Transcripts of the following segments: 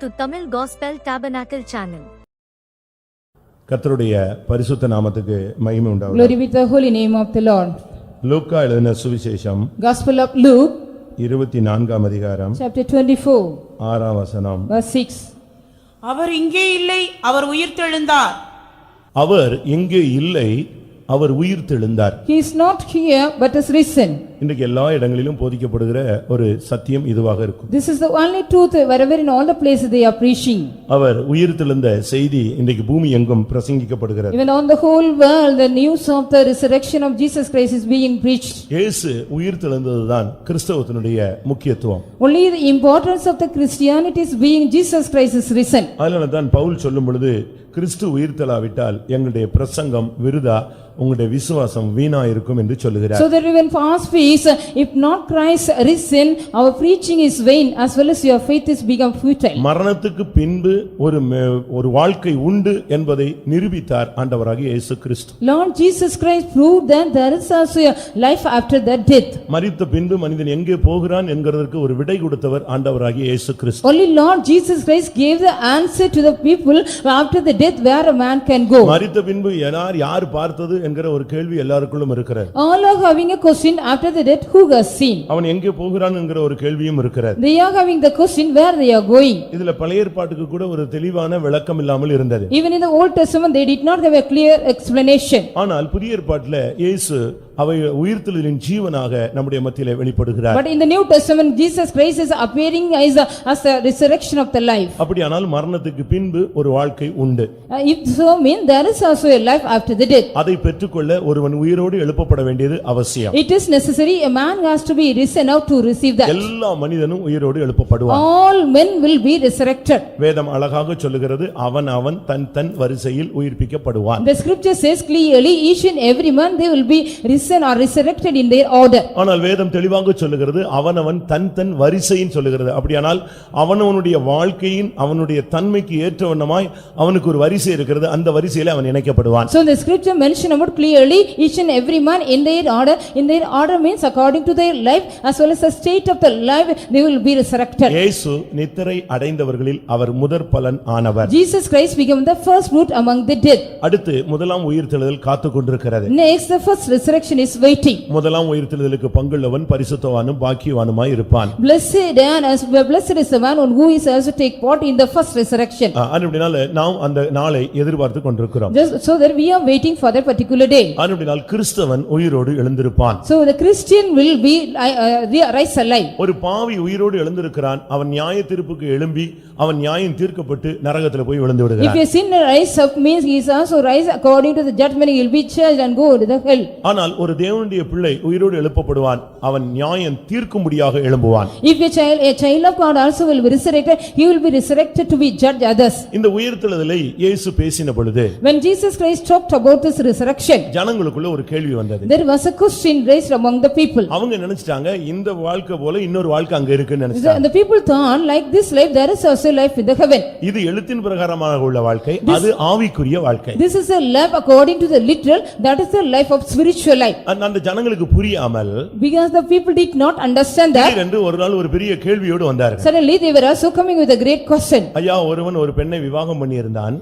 to Tamil Gospel Tabernacle channel. கர்த்தருடைய பரிசுத்த நாமத்துக்கு மகிமை உண்டாவதாக. Glory be to the holy name of the Lord. லூக்கா எழுதின சுவிசேஷம் Gospel of Luke, 24ஆம் அதிகாரம் chapter 24, 6ஆம் வசனம். verse 6. அவர் இங்கே இல்லை, அவர் உயிர்த்தெழுந்தார். அவர் இங்கே இல்லை, அவர் உயிர்த்தெழுந்தார். He is not here but is risen. இன்றைக்கு எல்லா இடங்களிலும் போதிக்கப்படுகிற ஒரு சத்தியம் இதுவாக இருக்கும். This is the only truth wherever in all the places they are preaching. அவர் உயிர்த்தெழுந்த செய்தி இன்றைக்கு பூமி எங்கும் பிரசங்கிக்கப்படுகிறது. Even on the whole world the news of the resurrection of Jesus Christ is being preached. இயேசு உயிர்த்தெழுந்ததுதான் கிறிஸ்தவத்தினுடைய முக்கியத்துவம். Only the importance of the Christianity is being Jesus Christ is risen. அதனால தான் பவுல் சொல்லும் பொழுது கிறிஸ்து உயிர்த்தெழாவிட்டால் எங்களுடைய பிரசங்கம் விருதா, உங்களுடைய விசுவாசம் வீணா இருக்கும் என்று சொல்லுகிறார். So that even for us peace, if not Christ risen, our preaching is vain as well as your faith is become futile. மரணத்துக்கு பின்பு ஒரு வாழ்க்கை உண்டு என்பதை நிரூபித்தார் ஆண்டவராகிய இயேசு கிறிஸ்து. Lord Jesus Christ proved that there is also a life after that death. மரித்த பின்பு மனிதன் எங்கே போகிறான் என்கிறதற்கு ஒரு விடை கொடுத்தவர் ஆண்டவராகிய இயேசு கிறிஸ்து. Only Lord Jesus Christ gave the answer to the people after the death where a man can go. மரித்த பின்பு யார் பார்த்தது என்கிற ஒரு கேள்வி எல்லாருக்குள்ளும் இருக்கிறது. All are having a question after the death, who has seen? அவன் எங்கே போகிறான் என்கிற ஒரு கேள்வியும் இருக்கிறது. They are having the question where they are going. இதுல பழைய ஏற்பாட்டுக்கு கூட ஒரு தெளிவான விளக்கம் இல்லாமல் இருந்தது. Even in the Old Testament they did not have a clear explanation. ஆனால் புதிய ஏற்பாட்டில் இயேசு அவை உயிர்த்தெழுதலின் ஜீவனாக நம்முடைய மத்தியிலே வெளிப்படுகிறார். But in the New Testament Jesus Christ is appearing as the resurrection of the life. அப்படியானால் மரணத்துக்கு பின்பு ஒரு வாழ்க்கை உண்டு. If so mean there is also a life after the death. அதை பெற்றுக்கொள்ள ஒருவன் உயிரோடு எழுப்பப்பட வேண்டியது அவசியம். It is necessary a man has to be risen out to receive that. எல்லா மனிதனும் உயிரோடு எழுப்பப்படுவான். All men will be resurrected. வேதம் அழகாக சொல்லுகிறது, அவன் தன் வரிசையில் உயிர்ப்பிக்கப்படுவான். The scripture says clearly each and every man they will be risen or resurrected in their order. ஆனால் வேதம் தெளிவாக சொல்லுகிறது, அவன் தன் வரிசையின் சொல்லுகிறது. அப்படியானால் அவனுடைய வாழ்க்கையின் அவனுடைய தன்மைக்கு ஏற்றவண்ணமாய் அவனுக்கு ஒரு வரிசை இருக்கிறது, அந்த வரிசையிலே அவன் இணைக்கப்படுவான். So the scripture mention about clearly each and every man in their order means according to their life as well as the state of the life they will be resurrected. இயேசு நித்திரை அடைந்தவர்களில் அவர் முதற் பலன் ஆனவர். Jesus Christ became the first fruit among the dead. அடுத்து முதலாம் உயிர்த்தெழுதல் காத்துக் கொண்டிருக்கிறது. Next the first resurrection is waiting. முதலாம் உயிர்த்தெழுதலுக்கு பங்குள்ளவன் பரிசுத்தவானும் பாக்கியவானுமாய் இருப்பான். Blessed is the man who is also take part in the first resurrection. அப்படினால நாம் அந்த நாளை எதிர்பார்த்து கொண்டிருக்கிறோம். Just so that we are waiting for that particular day. அப்படினால் கிறிஸ்தவன் உயிரோடு எழுந்திருப்பான். So the Christian will be rise alive. ஒரு பாவி உயிரோடு எழுந்திருக்கிறான், அவன் நியாய தீர்ப்புக்கு எழும்பி அவன் நியாயம் தீர்க்கப்பட்டு நரகத்தில் போய் விழுந்து விடுகிறான். If a sinner rise up means he is also rise according to the judgment, he will be judged and go to the hell. ஆனால் ஒரு தேவனுடைய பிள்ளை உயிரோடு எழுப்பப்படுவான், அவன் நியாயம் தீர்க்கும்படியாக எழும்புவான். If a child of God also will be resurrected, he will be resurrected to be judge others. இந்த உயிர்த்தெழுதலை இயேசு பேசின பொழுது When Jesus Christ talked about this resurrection, ஜனங்களுக்குள்ள ஒரு கேள்வி வந்தது. there was a question raised among the people. அவங்க நினைச்சிட்டாங்க இந்த வாழ்க்கை போல இன்னொரு வாழ்க்கை அங்க இருக்குன்னு நினைச்சாங்க. The people thought like this life there is also life in the heaven. இது எழுத்தின் பிரகாரமாக உள்ள வாழ்க்கை, அது ஆவிக்குரிய வாழ்க்கை. This is a life according to the literal, that is the life of spiritual life. அந்த ஜனங்களுக்கு புரியாமல் Because the people did not understand that, என்று ஒரு நாள் ஒரு பெரிய கேள்வியோடு வந்தார்கள். suddenly they were also coming with a great question. ஐயா, ஒருவன் ஒரு பெண்ணை விவாகம் பண்ணி இருந்தான்.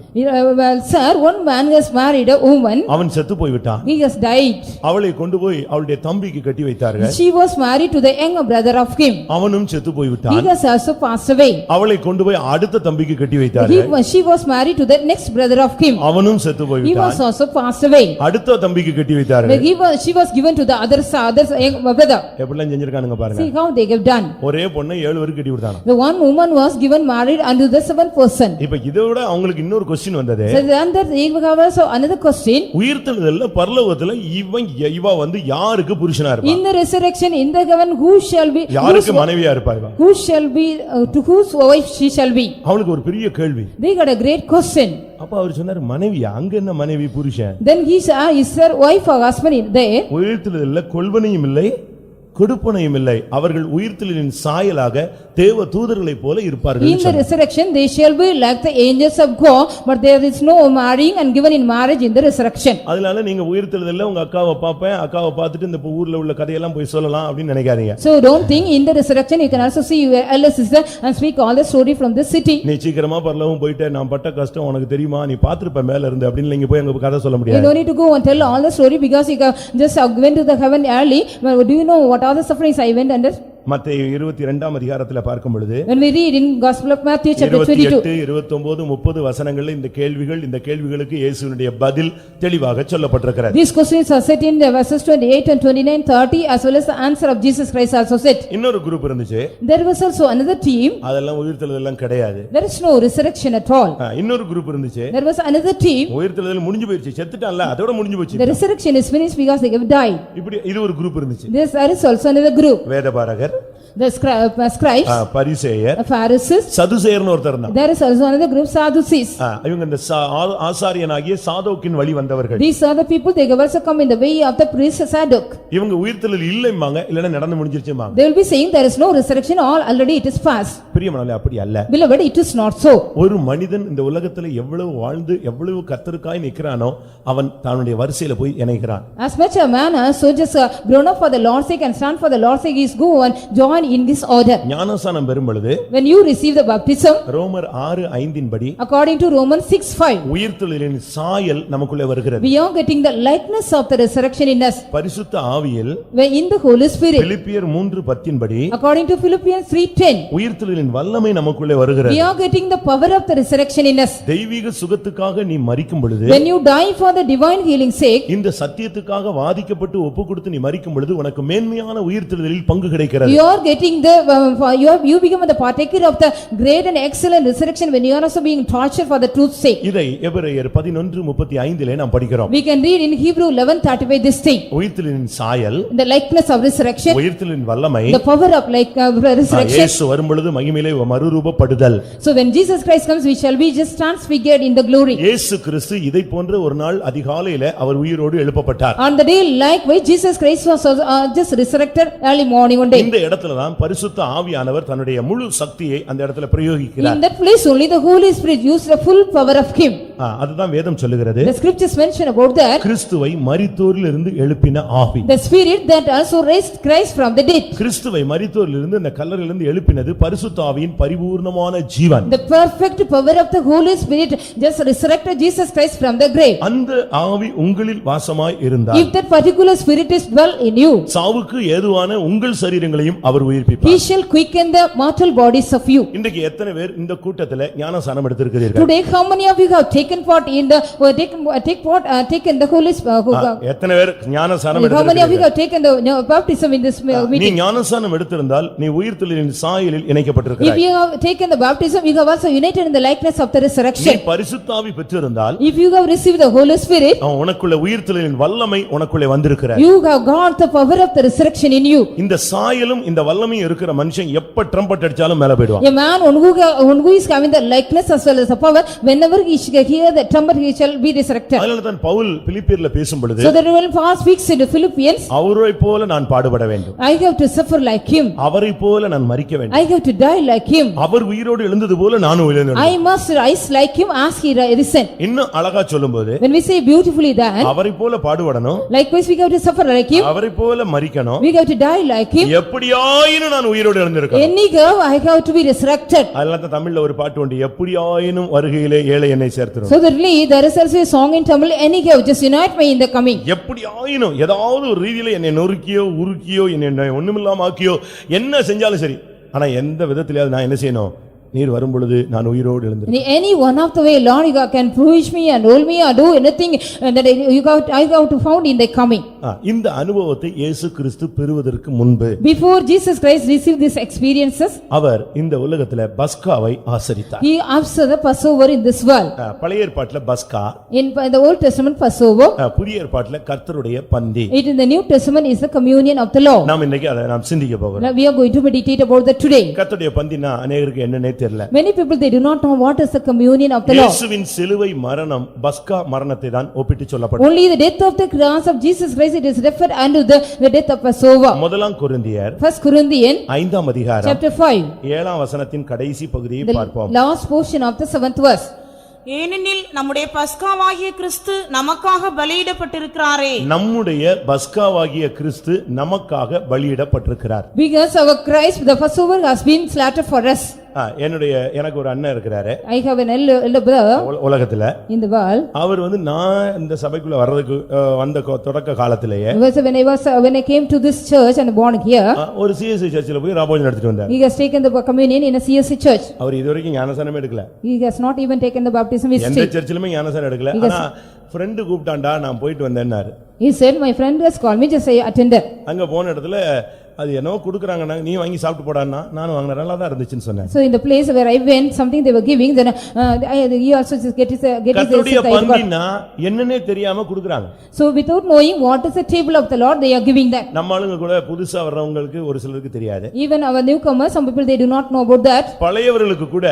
Well sir, one man has married a woman. அவன் செத்து போய் விட்டான். He has died. அவளை கொண்டு போய் அவளுடைய தம்பிக்கு கட்டி வைத்தார்கள். She was married to the younger brother of him. அவனும் செத்து போய் விட்டான். He has also passed away. அவளை கொண்டு போய் அடுத்த தம்பிக்கு கட்டி வைத்தார்கள். She was married to the next brother of him. அவனும் செத்து போய் He விட்டான். was also passed away. அடுத்த தம்பிக்கு கட்டி வைத்தார்கள். She was given to the other brother. எப்படிலாம் செஞ்சிருக்கானுங்க பாருங்க. See how they have done. ஒரே பொண்ணை 7 பேருக்கு கட்டி விட்டாங்க. The one woman was given married unto the 7th person. இப்ப இதோட அவங்களுக்கு இன்னொரு क्वेश्चन வந்தது. So then they have also another question. உயிர்த்தெழுதல்ல பரலோகத்துல இவ வந்து யாருக்கு புருஷனா இருப்பா? In the resurrection in the heaven who shall be, யாருக்கு மனைவியா இருப்பா இவ? who shall be, to whose wife she shall be? அவங்களுக்கு ஒரு பெரிய கேள்வி. They got a great question. அப்ப அவர் சொன்னார், மனைவியா? அங்க என்ன மனைவி புருஷன்? Then he said, is there wife or husband in there? உயிர்த்தெழுதல்ல கொல்வனையும் இல்லை கொடுப்பனையும் இல்லை, அவர்கள் உயிர்த்தெழுதலின் சாயலாக தேவ தூதர்களைப் போல இருப்பார்கள் In the resurrection, they shall be like the angels of God, but there is no marrying and given in marriage in the resurrection. அதனால நீங்க உயிர்த்தெழுதல்ல உங்க அக்காவை பாப்பேன், அக்காவை பார்த்துட்டு இந்த ஊர்ல உள்ள கதையெல்லாம் போய் சொல்லலாம் அப்படின்னு நினைக்காதீங்க. So don't think in the resurrection you can also see your elder sister and speak all the story from this city. நீ சீக்கிரமா பரலோகம் போயிட்டு நான் பட்ட கஷ்டம் உனக்கு தெரியுமா, நீ பாத்துருப்ப மேல இருந்து அப்படின்னு நீங்க போய் அங்க கதை சொல்ல You முடியாது. don't need to go and tell all the story because you just went to the heaven early. But do you know what are the sufferings I went under? மத்தேயு 22ஆம் அதிகாரத்துல பார்க்கும் பொழுது When we read in Gospel of Matthew chapter 22, 28, 29, 30 வசனங்கள்ல இந்த கேள்விகளுக்கு இயேசுவினுடைய பதில் தெளிவாக சொல்லப்பட்டிருக்கிறது. these questions are set in the verses 28 and 29, 30 as well as the answer of Jesus Christ also set. இன்னொரு குரூப் இருந்துச்சு, There was also another team. அதெல்லாம் உயிர்த்தெழுதல்லாம் கிடையாது. There is no resurrection at all. இன்னொரு குரூப் இருந்துச்சு, There was another team. உயிர்த்தெழுதல் முடிஞ்சு போயிடுச்சு, செத்துட்டான்ல அதோட முடிஞ்சு போச்சு. The resurrection is finished because they have died. இப்படி இது ஒரு குரூப் இருந்துச்சு. There is also another group. வேதபாரகர், The scribes, பரிசேயர், the Pharisees. சதுசேயர்னு ஒருத்தர் இருந்தான். There is also another group, Sadducees. இவங்க இந்த ஆசாரியனாகிய சாதோக்கின் வழி வந்தவர்கள். These are the people, they have also come in the way of the priest Sadok. இவங்க உயிர்த்தெழுதல் இல்லைம்பாங்க, இல்லன்னா நடந்து முடிஞ்சிருச்சும்பாங்க. They will be saying there is no resurrection, all already it is past. பிரியமானவர்களே, அப்படி அல்ல. Beloved, it is not so. ஒரு மனிதன் இந்த உலகத்துல எவ்வளவு வாழ்ந்து எவ்வளவு கர்த்தருக்காய் நிக்கிறானோ அவன் தன்னுடைய வரிசையில போய் இணைகிறான். As much a man so just grown up for the Lord's sake and stand for the Lord's sake, he is go and join in this order. ஞானஸ்நானம் பெறும் பொழுது When you receive the baptism, ரோமர் 6:5 படி according to Romans 6:5, உயிர்த்தெழுதலின் சாயல் நமக்குள்ளே வருகிறது. we are getting the likeness of the resurrection in us. பரிசுத்த ஆவியில் When in the Holy Spirit, பிலிப்பியர் 3:10 படி according to Philippians 3:10, உயிர்த்தெழுதலின் வல்லமை நமக்குள்ளே வருகிறது. we are getting the power of the resurrection in us. தெய்வீக சுகத்துக்காக நீ மரிக்கும் பொழுது, When you die for the divine healing sake, இந்த சத்தியத்துக்காக வாதிக்கப்பட்டு ஒப்பு கொடுத்து நீ மரிக்கும் பொழுது உனக்கு மேன்மையான உயிர்த்தெழுதலில் பங்கு கிடைக்கிறது. you are getting the you become the partaker of the great and excellent resurrection when you are also being tortured for the truth's sake. இதை எபிரேயர் 11:35 நாம் படிக்கிறோம். We can read in Hebrew 11:35 this thing. உயிர்த்தெழுதலின் சாயல், The likeness of resurrection, உயிர்த்தெழுதலின் வல்லமை, the power of resurrection. இயேசு வரும் பொழுது மகிமையிலே மறுரூபப்படுதல். So when Jesus Christ comes, we shall be just transfigured in the glory. இயேசு கிறிஸ்து இதை போன்ற ஒரு நாள் அதிகாலையிலே அவர் உயிரோடு எழுப்பப்பட்டார். On the day likewise Jesus Christ was just resurrected early morning one day. இந்த இடத்துல தான் பரிசுத்த ஆவியானவர் தன்னுடைய முழு சக்தியை அந்த இடத்துல பிரயோகிக்கிறார். In that place only the Holy Spirit used the full power of him. அதுதான் வேதம் சொல்லுகிறது. The scriptures mention about that. கிறிஸ்துவை மரித்தோரிலிருந்து எழுப்பின ஆவி. The spirit that also raised Christ from the dead. கிறிஸ்துவை மரித்தோரிலிருந்து இந்த கல்லறையிலிருந்து எழுப்பினது பரிசுத்த ஆவியின் பரிபூர்ணமான ஜீவன். The perfect power of the Holy Spirit just resurrected Jesus Christ from the grave. அந்த ஆவி உங்களில் வாசமாய் இருந்தார். If that particular spirit is dwell in you, சாவுக்கு ஏதுவான உங்கள் சரீரங்களையும் அவர் he உயிர்ப்பிப்பார். shall quicken the mortal bodies of you. இன்றைக்கு எத்தனை பேர் இந்த கூட்டத்திலே ஞானஸ்நானம் எடுத்திருக்கிறீர்கள்? Today how many of you have taken part in the taken the Holy Spirit? எத்தனை பேர் ஞானஸ்நானம் How many of you எடுத்திருக்கிறீர்கள்? have taken the baptism in this நீ meeting? ஞானஸ்நானம் எடுத்திருந்தால் நீ உயிர்த்தெழுதலின் சாயலில் If இணைக்கப்பட்டிருக்கிறாய். you have taken the baptism, you have also united in the likeness of the நீ resurrection. பரிசுத்த ஆவி பெற்றிருந்தால் If you have received the Holy Spirit, உனக்குள்ள உயிர்த்தெழுதலின் வல்லமை உனக்குள்ளே வந்திருக்கிறார். you have got the power of the resurrection in you. இந்த சாயலும் இந்த வல்லமையும் இருக்கிற மனுஷன் எப்ப ட்ரம்பட் அடிச்சாலும் மேல போய்டுவான். A man who is having the likeness as well as the power, whenever he shall hear the trumpet, he shall be resurrected. அதனால தான் பவுல் பிலிப்பியர்ல பேசும் பொழுது So that when Paul speaks in the Philippians, அவரை போல நான் பாடுபட வேண்டும், I have to suffer like him, அவரை போல நான் மரிக்க வேண்டும், I have to die like him, அவர் உயிரோடு எழுந்தது போல நானும் எழுந்தேன். I must rise like him as he risen. இன்னும் அழகா சொல்லும்போது When we say beautifully that, அவரை போல பாடுபடணும், likewise we have to suffer like him, அவரை போல மரிக்கணும், we have to die like him, எப்படியாயினும் நான் உயிரோடு எழுந்திருக்கணும். anyhow I have to be resurrected. அதனால தான் தமிழ்ல ஒரு பாட்டு உண்டு, எப்படியாயினும் வருகையிலே ஏழை என்னை சேர்த்துரும். So that really there is also a song in Tamil, anyhow just unite me in the coming. எப்படியாயினும் ஏதாவது ஒரு ரீதியில என்னை நொறுக்கியோ உருக்கியோ என்னை ஒண்ணுமில்லாம ஆக்கியோ என்ன செஞ்சாலும் சரி, ஆனா எந்த விதத்திலேயாவது நான் என்ன செய்யணும், நீர் வரும் பொழுது நான் உயிரோடு எழுந்திருக்கிறேன். In any one of the way, Lord, you can punish me and roll me or do anything that I have to found in the coming. இந்த அனுபவத்தை இயேசு கிறிஸ்து பெறுவதற்கு முன்பு, Before Jesus Christ received these experiences, அவர் இந்த உலகத்திலே பஸ்காவை ஆசரித்தார். he observed the Passover in this world. பழைய ஏற்பாட்டிலே பஸ்கா, In the Old Testament Passover, புதிய ஏற்பாட்டிலே கர்த்தருடைய பந்தி. it in the New Testament is the communion of the law. நாம் இன்னைக்கு அதை நாம் சிந்திக்க போகிறோம். Now we are going to meditate about that today. கர்த்தருடைய பந்தினா அநேகருக்கு என்ன தெரியல. Many people, they do not know what is the communion of the Lord. இயேசுவின் சிலுவை மரணம் பஸ்கா மரணத்தை தான் ஒப்பிட்டு சொல்லப்பட்டது. Only the death of the cross of Jesus Christ, it is referred unto the death of Passover. முதலாம் கொரிந்தியர் 1 Corinthians 5ஆம் அதிகாரம் chapter 5, 7ஆம் வசனத்தின் கடைசி பகுதியை the பார்ப்போம். last portion of the 7th verse. ஏனெனில் நம்முடைய பஸ்காவாகிய கிறிஸ்து நமக்காக பலியிடப்பட்டிருக்கிறாரே. நம்முடைய பஸ்காவாகிய கிறிஸ்து நமக்காக பலியிடப்பட்டிருக்கிறார். Because our Christ, the Passover, has been slaughtered for us. எனக்கு ஒரு அண்ணன் இருக்கிறாரு I have an elder brother உலகத்துல. in the world. அவர் நான் இந்த சபைக்குள்ள வர்றதுக்கு வந்த தொடக்க காலத்திலேயே When I came to this church and born here, ஒரு சிஎஸ்சி சர்ச்சில் போய் ராபோஜன் எடுத்துட்டு வந்தார். he has taken the communion in a CSC church. அவர் இதுவரைக்கும் ஞானசானமே எடுக்கல. He has not even taken the baptism எந்த history. சர்ச்சிலுமே ஞானசானம் எடுக்கல. ஆனா ஃப்ரெண்டு கூப்பிட்டான்டா நான் போயிட்டு வந்தேன்னாரு. He said, my friend has called me, just say attended. அங்க போன இடத்துல அது என்னோ குடுக்குறாங்க, நீ வாங்கி சாப்பிட்டு போடான்னா நானும் வாங்கின நல்லா தான் இருந்துச்சுன்னு சொன்னேன். So in the place where I went, something they were giving, then he also just get his கர்த்தருடைய பந்தினா என்னன்னே தெரியாம குடுக்குறாங்க. So without knowing what is the table of the Lord, they are giving that. நம்ம ஆளுங்க கூட புதுசா வர்றவங்களுக்கு ஒரு சிலருக்கு தெரியாது. Even our newcomers, some people, they do not know about that. பழையவர்களுக்கு கூட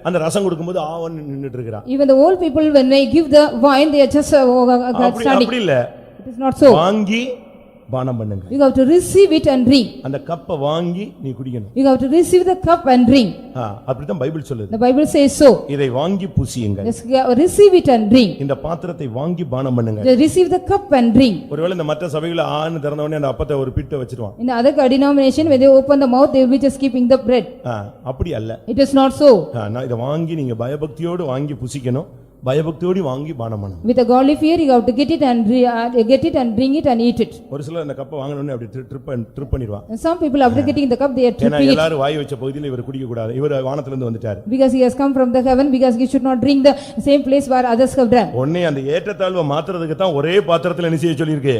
அந்த ரசம் கொடுக்கும்போது ஆவன்னு நின்னுட்டு இருக்கறாங்க. Even the old people, when they give the wine, they are just standing. அப்படி இல்ல. It is not so. வாங்கி பானம் பண்ணுங்க. You have to receive it and drink. அந்த கப்பை வாங்கி நீ குடிக்கணும். You have to receive the cup and drink. அப்படிதான் பைபிள் சொல்லுது. The Bible says so. இதை வாங்கி புசியுங்கள். Receive it and drink. இந்த பாத்திரத்தை வாங்கி பானம் பண்ணுங்க. Receive the cup and drink. ஒருவேளை இந்த மற்ற சபைகளை ஆன்னு திறந்த உடனே அந்த அப்பத்தை ஒரு பிட்டை வச்சிடுவான். In other denomination, when they open the mouth, they will be just keeping the bread. அப்படி அல்ல. It is not so. நான் இதை வாங்கி நீங்க பயபக்தியோடு வாங்கி புசிக்கணும். பயபக்தியோடு வாங்கி பானம் பண்ணணும். With a godly fear, you have to get it and drink it and eat it. ஒரு சிலர் அந்த கப்பை வாங்குன உடனே அப்படி ட்ரிப் பண்ணிடுவான். And some people, after getting the cup, they are tripping it. எல்லாரும் வாய் வச்ச பகுதியில் இவர் குடிக்க கூடாது. இவர் வானத்துல இருந்து வந்துட்டார். Because he has come from the heaven, because he should not drink the same place where others have drunk. ஒண்ணே அந்த ஏற்றத்தாழ்வை மாத்துறதுக்கு தான் ஒரே பாத்திரத்துல என்ன செய்ய சொல்லிருக்கு?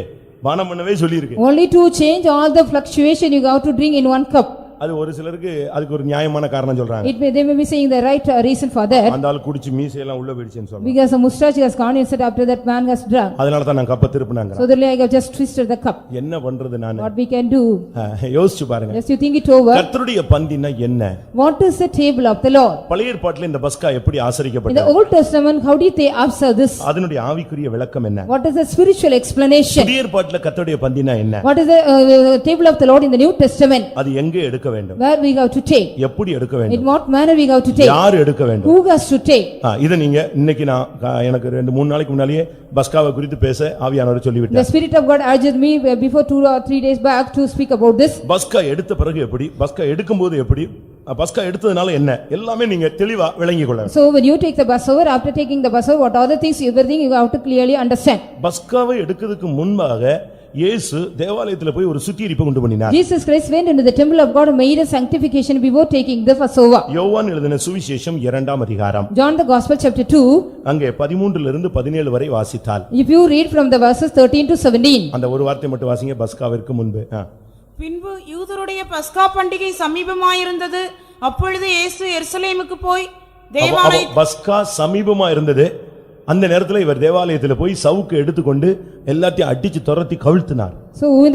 பானம் பண்ணவே சொல்லிருக்கு. Only to change all the fluctuation, you have to drink in one cup. அது ஒரு சிலருக்கு அதுக்கு ஒரு நியாயமான காரணம் சொல்றாங்க. They may be saying the right reason for that. அந்த ஆளு குடிச்சு மீசை எல்லாம் உள்ள போயிடுச்சுன்னு சொல்றாங்க. Because the mustache has gone inside after that man has drunk. அதனால தான் நான் கப்பை திருப்பினாங்க. So I have just twisted the cup. என்ன பண்றது நான்? What we can do? யோசிச்சு பாருங்க. Just you think it over. கர்த்தருடைய பந்தினா என்ன? What is the table of the Lord? பழைய ஏற்பாட்டில் இந்த பஸ்கா எப்படி In ஆசரிக்கப்பட்டது? the Old Testament, how did they observe this? அதனுடைய ஆவிக்குரிய விளக்கம் என்ன? What is the spiritual explanation? புதிய ஏற்பாட்டில் கர்த்தருடைய பந்தினா என்ன? What is the table of the Lord in the New Testament? அது எங்கே எடுக்க வேண்டும்? Where we have to take? எப்படி எடுக்க In வேண்டும்? what manner we have to take? யார் எடுக்க வேண்டும்? Who has to take? இத நீங்க இன்னைக்கு நான் எனக்கு 2-3 நாளைக்கு முன்னாடியே பஸ்காவை குறித்து பேச ஆவியானவர் சொல்லிவிட்டார். The Spirit of God urged me before 2 or 3 days back to speak about this. பஸ்கா எடுத்த பிறகு எப்படி, பஸ்கா எடுக்கும்போது எப்படி, பஸ்கா எடுத்ததனால என்ன, எல்லாமே நீங்க தெளிவா விளங்கிக் கொள்ளணும். So when you take the Passover, after taking the Passover, what are the things, everything you have to clearly understand. பஸ்காவை எடுக்கிறதுக்கு முன்பாக இயேசு தேவாலயத்துல போய் ஒரு சுத்திகரிப்பு கொண்டு பண்ணினார். Jesus Christ went into the temple of God and made a sanctification before taking the Passover. யோவான் எழுதின சுவிசேஷம் 2ஆம் அதிகாரம். John the Gospel chapter 2. அங்கே 13 இருந்து 17 வரை வாசித்தால். If you read from the verses 13 to 17. அந்த ஒரு வார்த்தை மட்டும் வாசிங்க. பஸ்காவிற்கு முன்பு. பின்பு யூதருடைய பஸ்கா பண்டிகை சமீபமாயிருந்தது. அப்பொழுது இயேசு எருசலேமுக்கு போய் பஸ்கா சமீபமா இருந்தது. அந்த நேரத்துல இவர் தேவாலயத்துல போய் சவுக்கு எடுத்துக்கொண்டு எல்லாத்தையும் அடிச்சு துரத்தி கவிழ்த்தினார். So at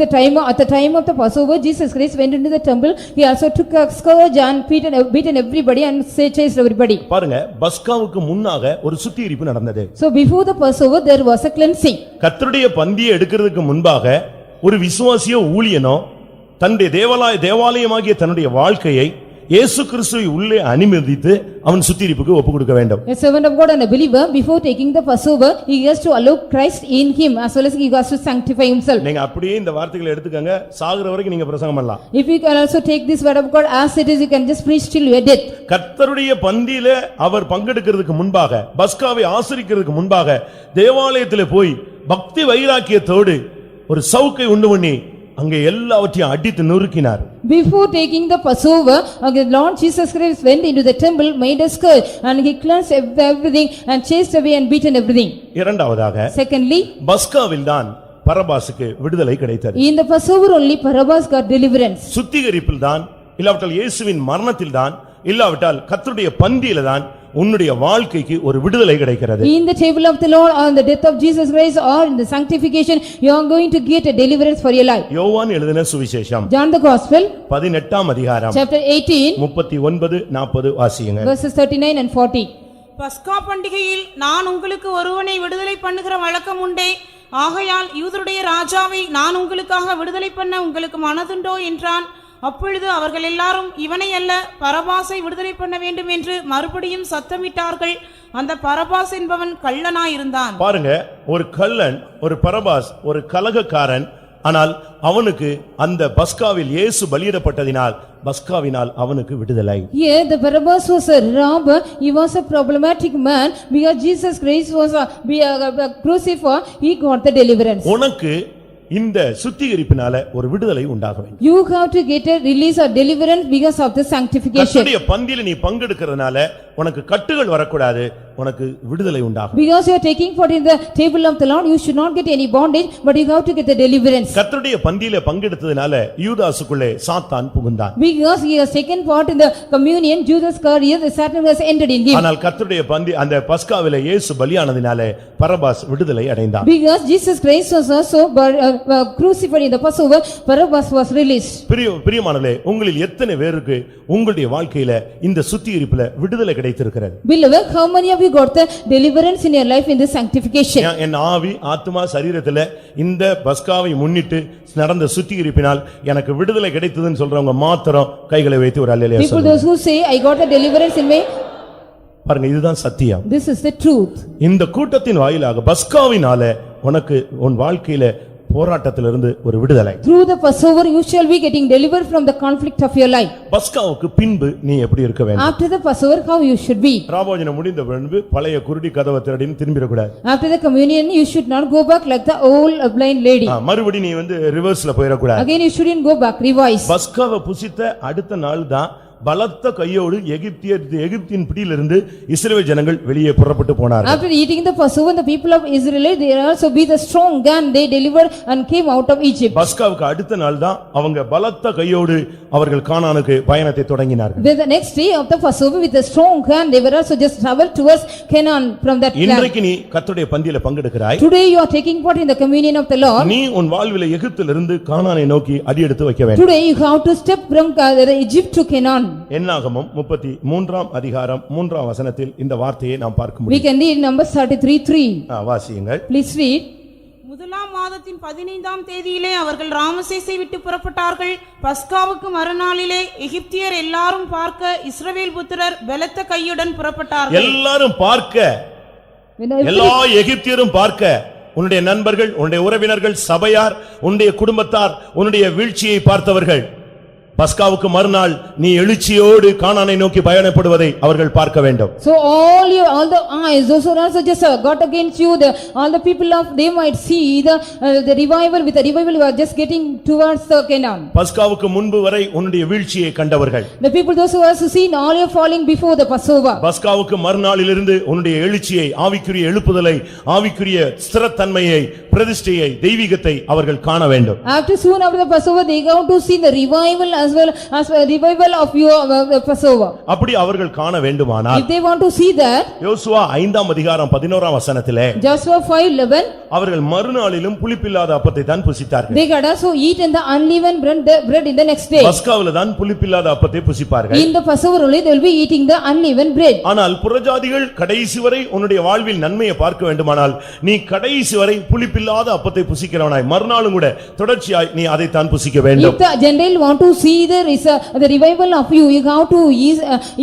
the time of the Passover, Jesus Christ went into the temple. He also took a scourge and beaten everybody and chased everybody. பாருங்க, பஸ்காவுக்கு முன்னாக ஒரு சுத்திகரிப்பு நடந்தது. So before the Passover, there was a cleansing. கர்த்தருடைய பந்தியை எடுக்கிறதுக்கு முன்பாக ஒரு விசுவாசியோ ஊழியனோ தன்னுடைய தேவாலயமாகிய தன்னுடைய வாழ்க்கையை இயேசு கிறிஸ்துவை உள்ளே அனுமதித்து அவன் சுத்திகரிப்புக்கு ஒப்பு கொடுக்க வேண்டும். A servant of God and a believer, before taking the Passover, he has to allow Christ in him as well as he has to sanctify himself. நீங்க அப்படியே இந்த வார்த்தைகளை எடுத்துக்கங்க, சாகுற வரைக்கும் நீங்க பிரசங்கம் பண்ணலாம். If you can also take this word of God as it is, you can just preach till your death. கர்த்தருடைய பந்தியிலே அவர் பங்கெடுக்கிறதுக்கு முன்பாக, பஸ்காவை ஆசரிக்கிறதுக்கு முன்பாக தேவாலயத்திலே போய் பக்தி வைராக்கியத்தோடு ஒரு சவுக்கை உண்டு பண்ணி அங்கே எல்லாவற்றையும் அடித்து நொறுக்கினார். Before taking the Passover, Lord Jesus Christ went into the temple, made a scourge, and he cleansed everything and chased away and beaten everything. இரண்டாவதாக, Secondly, பஸ்காவில் தான் பரபாசுக்கு விடுதலை கிடைத்தது. in the Passover only Barabbas got deliverance. சுத்திகரிப்பில் தான், இல்லாவிட்டால் இயேசுவின் மரணத்தில் தான், இல்லாவிட்டால் கர்த்தருடைய பந்தியில தான் உன்னுடைய வாழ்க்கைக்கு ஒரு விடுதலை கிடைக்கிறது. In the table of the Lord, on the death of Jesus Christ, or in the sanctification, you are going to get a deliverance for your life. யோவான் எழுதின சுவிசேஷம் John the Gospel, 18ஆம் அதிகாரம் chapter 18, 39 40 வாசியுங்க. verses 39 and 40. பஸ்கா பண்டிகையில் நான் உங்களுக்கு ஒருவனை விடுதலை பண்ணுகிற வழக்கம் உண்டே, ஆகையால் யூதருடைய ராஜாவை நான் உங்களுக்காக விடுதலை பண்ண உங்களுக்கு மனதுண்டோ என்றான். அப்பொழுது அவர்கள் எல்லாரும் இவனை அல்ல பரபாசை விடுதலை பண்ண வேண்டும் என்று மறுபடியும் சத்தமிட்டார்கள். அந்த பரபாஸ் என்பவன் கள்ளனாயிருந்தான். பாருங்க, ஒரு கள்ளன், ஒரு பரபாஸ், ஒரு கலகக்காரன். ஆனால் அவனுக்கு அந்த பஸ்காவில் இயேசு பலியிடப்பட்டதினால் பஸ்காவினால் அவனுக்கு விடுதலை. Here the Barabbas was a robber, he was a problematic man, because Jesus Christ was a crucified, he got the deliverance. உனக்கு இந்த சுத்திகரிப்பினால ஒரு விடுதலை உண்டாக வேண்டும். You have to get a release or deliverance because of the sanctification. கர்த்தருடைய பந்தியில நீ பங்கெடுக்கிறதுனால உனக்கு கட்டுகள் வரக்கூடாது, உனக்கு விடுதலை உண்டாகும். Because you are taking part in the table of the Lord, you should not get any bondage, but you have to get the deliverance. கர்த்தருடைய பந்தியில பங்கெடுத்ததனால யூதாசுக்குள்ளே சாத்தான் புகுந்தான். Because he has taken part in the communion, Judas Iscariot, the Satan has entered in him. ஆனால் கர்த்தருடைய பந்தி அந்த பஸ்காவிலே இயேசு பலியானதினால பரபாஸ் விடுதலை அடைந்தான். Because Jesus Christ was also crucified in the Passover, Barabbas was released. பிரியமானவர்களே, உங்களில் எத்தனை பேருக்கு உங்களுடைய வாழ்க்கையில இந்த சுத்திகரிப்புல விடுதலை கிடைத்திருக்கிறது? Beloved, how many of you got the deliverance in your life in this sanctification? என் ஆவி ஆத்துமா சரீரத்துல இந்த பஸ்காவை முன்னிட்டு நடந்த சுத்திகரிப்பினால் எனக்கு விடுதலை கிடைத்ததுன்னு சொல்றவங்க மாத்திரம் கைகளை வைத்து ஒரு அல்லேலூயா People சொல்லுங்க. those who say, I got the deliverance in me. பாருங்க, இதுதான் சத்தியம். This is the truth. இந்த கூட்டத்தின் வாயிலாக பஸ்காவினால உனக்கு உன் வாழ்க்கையில போராட்டத்திலிருந்து ஒரு விடுதலை. Through the Passover you shall be getting delivered from the conflict of your life. பஸ்காவுக்கு பின்பு நீ எப்படி இருக்க வேண்டும்? After the Passover how you should be? ராபோஜனம் முடிந்த பின்பு பழைய குருடி கதவை தேடின்னு திரும்பிட கூடாது. After the communion you should not go back like the old blind lady. மறுபடி நீ ரிவர்ஸ்ல போயிட கூடாது. Again you shouldn't go back, revise. பஸ்காவை புசித்த அடுத்த நாள் தான் பலத்த கையோடு எகிப்தின் பிடியிலிருந்து இஸ்ரவேல் ஜனங்கள் வெளியே புறப்பட்டு போனார்கள். After eating the Passover, the people of Israel, they also be the strong and they delivered and came out of Egypt. பஸ்காவுக்கு அடுத்த நாள் தான் அவங்க பலத்த கையோடு அவர்கள் கானானுக்கு பயணத்தை தொடங்கினார்கள். Then the next day of the Passover with a strong hand, they were also just traveled towards Canaan from that land. இன்றைக்கு நீ கர்த்தருடைய பந்தியில பங்கெடுக்கிறாய். Today you are taking part in the communion of the Lord. நீ உன் வாழ்விலே எகிப்திலிருந்து கானானை நோக்கி அடியெடுத்து வைக்க வேண்டும். Today you have to step from Egypt to Canaan. என்னாகமம் 33ஆம் அதிகாரம் 3ஆம் வசனத்தில் இந்த வார்த்தையை நாம் பார்க்க We முடியும். can read Numbers 33:3. வாசியுங்கள். Please read. முதலாம் மாதத்தின் 15ஆம் தேதியிலே அவர்கள் ராமசேசை விட்டு புறப்பட்டார்கள். பஸ்காவுக்கு மறுநாளிலே எகிப்தியர் எல்லாரும் பார்க்க இஸ்ரவேல் புத்திரர் பலத்த கையுடன் புறப்பட்டார்கள். எல்லாரும் பார்க்க, எல்லா எகிப்தியரும் பார்க்க, உன்னுடைய நண்பர்கள், உன்னுடைய உறவினர்கள், சபையார், உன்னுடைய குடும்பத்தார், உன்னுடைய வீழ்ச்சியை பார்த்தவர்கள் பஸ்காவுக்கு மறுநாள் நீ எழுச்சியோடு கானானை நோக்கி பயணப்படுவதை அவர்கள் பார்க்க வேண்டும். So all the eyes, those who also just got against you, all the people of they might see the revival. With the revival you are just getting towards the Canaan. பஸ்காவுக்கு முன்பு வரை உன்னுடைய வீழ்ச்சியை கண்டவர்கள், The people those who also seen all your falling before the Passover. பஸ்காவுக்கு மறுநாளிலிருந்து உன்னுடைய எழுச்சியை, ஆவிக்குரிய எழுப்புதலை, ஆவிக்குரிய ஸ்திரத்தன்மையை, பிரதிஷ்டையை, தெய்வீகத்தை அவர்கள் காண வேண்டும். Soon after the Passover they go to see the revival as well as the revival of your Passover. அப்படி அவர்கள் காண வேண்டுமானால் If they want to see that, யோசுவா 5ஆம் அதிகாரம் 11ஆம் வசனத்திலே Joshua 5:11, அவர்கள் மறுநாளிலும் புளிப்பில்லாத அப்பத்தை தான் புசித்தார்கள். they had also eaten the unleavened bread in the next day. பஸ்காவில தான் புளிப்பில்லாத அப்பத்தை புசிப்பார்கள். In the Passover only they will be eating the unleavened bread. ஆனால் புறஜாதிகள் கடைசி வரை உன்னுடைய வாழ்வில் நன்மையை பார்க்க வேண்டுமானால் நீ கடைசி வரை புளிப்பில்லாத அப்பத்தை புசிக்கிறவனாய் மறுநாளும் கூட தொடர்ச்சியாய் நீ அதை தான் புசிக்க வேண்டும். If the Gentile want to see the revival of you, you have to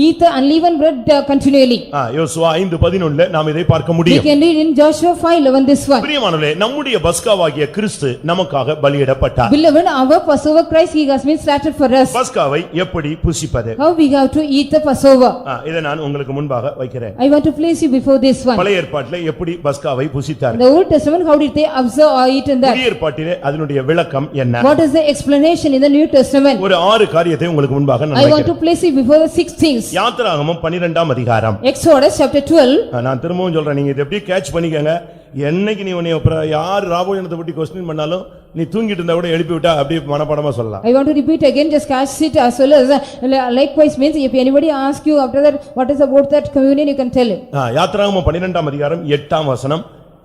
eat the unleavened bread continually. யோசுவா 5:11 நாம் இதை பார்க்க We முடியும். can read in Joshua 5:11 this one. பிரியமானவர்களே, நம்முடைய பஸ்காவாகிய கிறிஸ்து நமக்காக பலியிடப்பட்டார். Beloved, our Passover Christ he has been slaughtered for us. பஸ்காவை எப்படி புசிப்பது? How we have to eat the Passover? இதை நான் உங்களுக்கு முன்பாக வைக்கிறேன். I want to place you before this one. பழைய ஏற்பாட்டிலே எப்படி பஸ்காவை In புசித்தார்கள்? the Old Testament how did they observe or eat in that? புதிய ஏற்பாட்டிலே அதனுடைய விளக்கம் என்ன? What is the explanation in the New Testament? ஒரு 6 காரியத்தை உங்களுக்கு முன்பாக நான் I want to வைக்கிறேன். place you before the 6 things. யாத்திராகமம் 12ஆம் அதிகாரம். Exodus chapter 12. நான் திரும்பவும் சொல்றேன், நீங்க இதை எப்படி கேட்ச் பண்ணிக்கங்க. என்னைக்கு நீ உன்னை யார் ராபோஜனத்தை பற்றி கொஸ்டின் பண்ணாலும் நீ தூங்கிட்டு இருந்தா கூட எழுப்பி விட்டா அப்படியே மனப்பாடமா சொல்லலாம். I want to repeat again, just catch it as well as likewise means if anybody asks you after that what is about that communion, you can tell it. யாத்திராகமம் 12ஆம் அதிகாரம் 8ஆம் வசனம்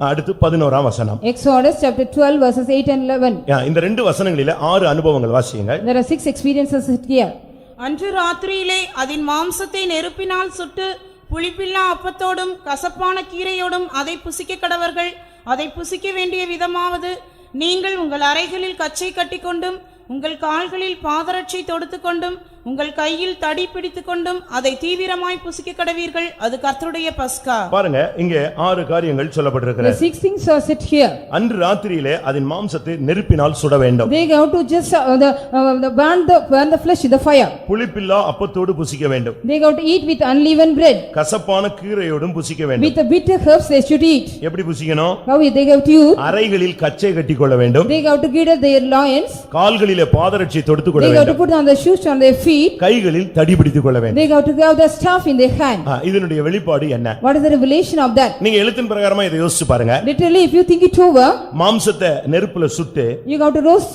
அடுத்து 11ஆம் வசனம். Exodus chapter 12 verses 8 and 11. இந்த ரெண்டு வசனங்களிலே 6 அனுபவங்கள் வாசியுங்கள். There are 6 experiences here. அன்று ராத்திரியிலே அதின் மாம்சத்தை நெருப்பினால் சுட்டு புளிப்பில்லா அப்பத்தோடும் கசப்பான கீரையோடும் அதை புசிக்க கடவர்கள். அதை புசிக்க வேண்டிய விதமாவது, நீங்கள் உங்கள் அறைகளில் கச்சை கட்டிக்கொண்டும் உங்கள் கால்களில் பாதரட்சை தொடுத்துக்கொண்டும் உங்கள் கையில் தடி பிடித்துக்கொண்டும் அதை தீவிரமாய் புசிக்க கடவீர்கள். அது கர்த்தருடைய பஸ்கா. பாருங்க, இங்கே 6 காரியங்கள் சொல்லப்பட்டிருக்கிறது. The 6 things are set here. அன்று ராத்திரியிலே அதன் மாம்சத்தை நெருப்பினால் சுட வேண்டும். They have to just burn the flesh in the fire. புளிப்பில்லா அப்பத்தோடு புசிக்க வேண்டும். They have to eat with unleavened bread. கசப்பான கீரையோடும் புசிக்க வேண்டும். With the bitter herbs they should eat. எப்படி புசிக்கணும்? How they have to use? அறைகளில் கச்சை கட்டிக்கொள்ள வேண்டும். They have to gird their loins. கால்களிலே பாதரட்சை தொடுத்துக் கொள்ள வேண்டும். They have to put on the shoes on their feet. கைகளில் தடி பிடித்துக் கொள்ள வேண்டும். They have to have the staff in their hand. இதனுடைய வெளிப்பாடு என்ன? What is the revelation of that? நீங்க எழுத்தின் பிரகாரமா இதை யோசிச்சு பாருங்க. Literally if you think it over, மாம்சத்தை நெருப்புல சுட்டு you have to roast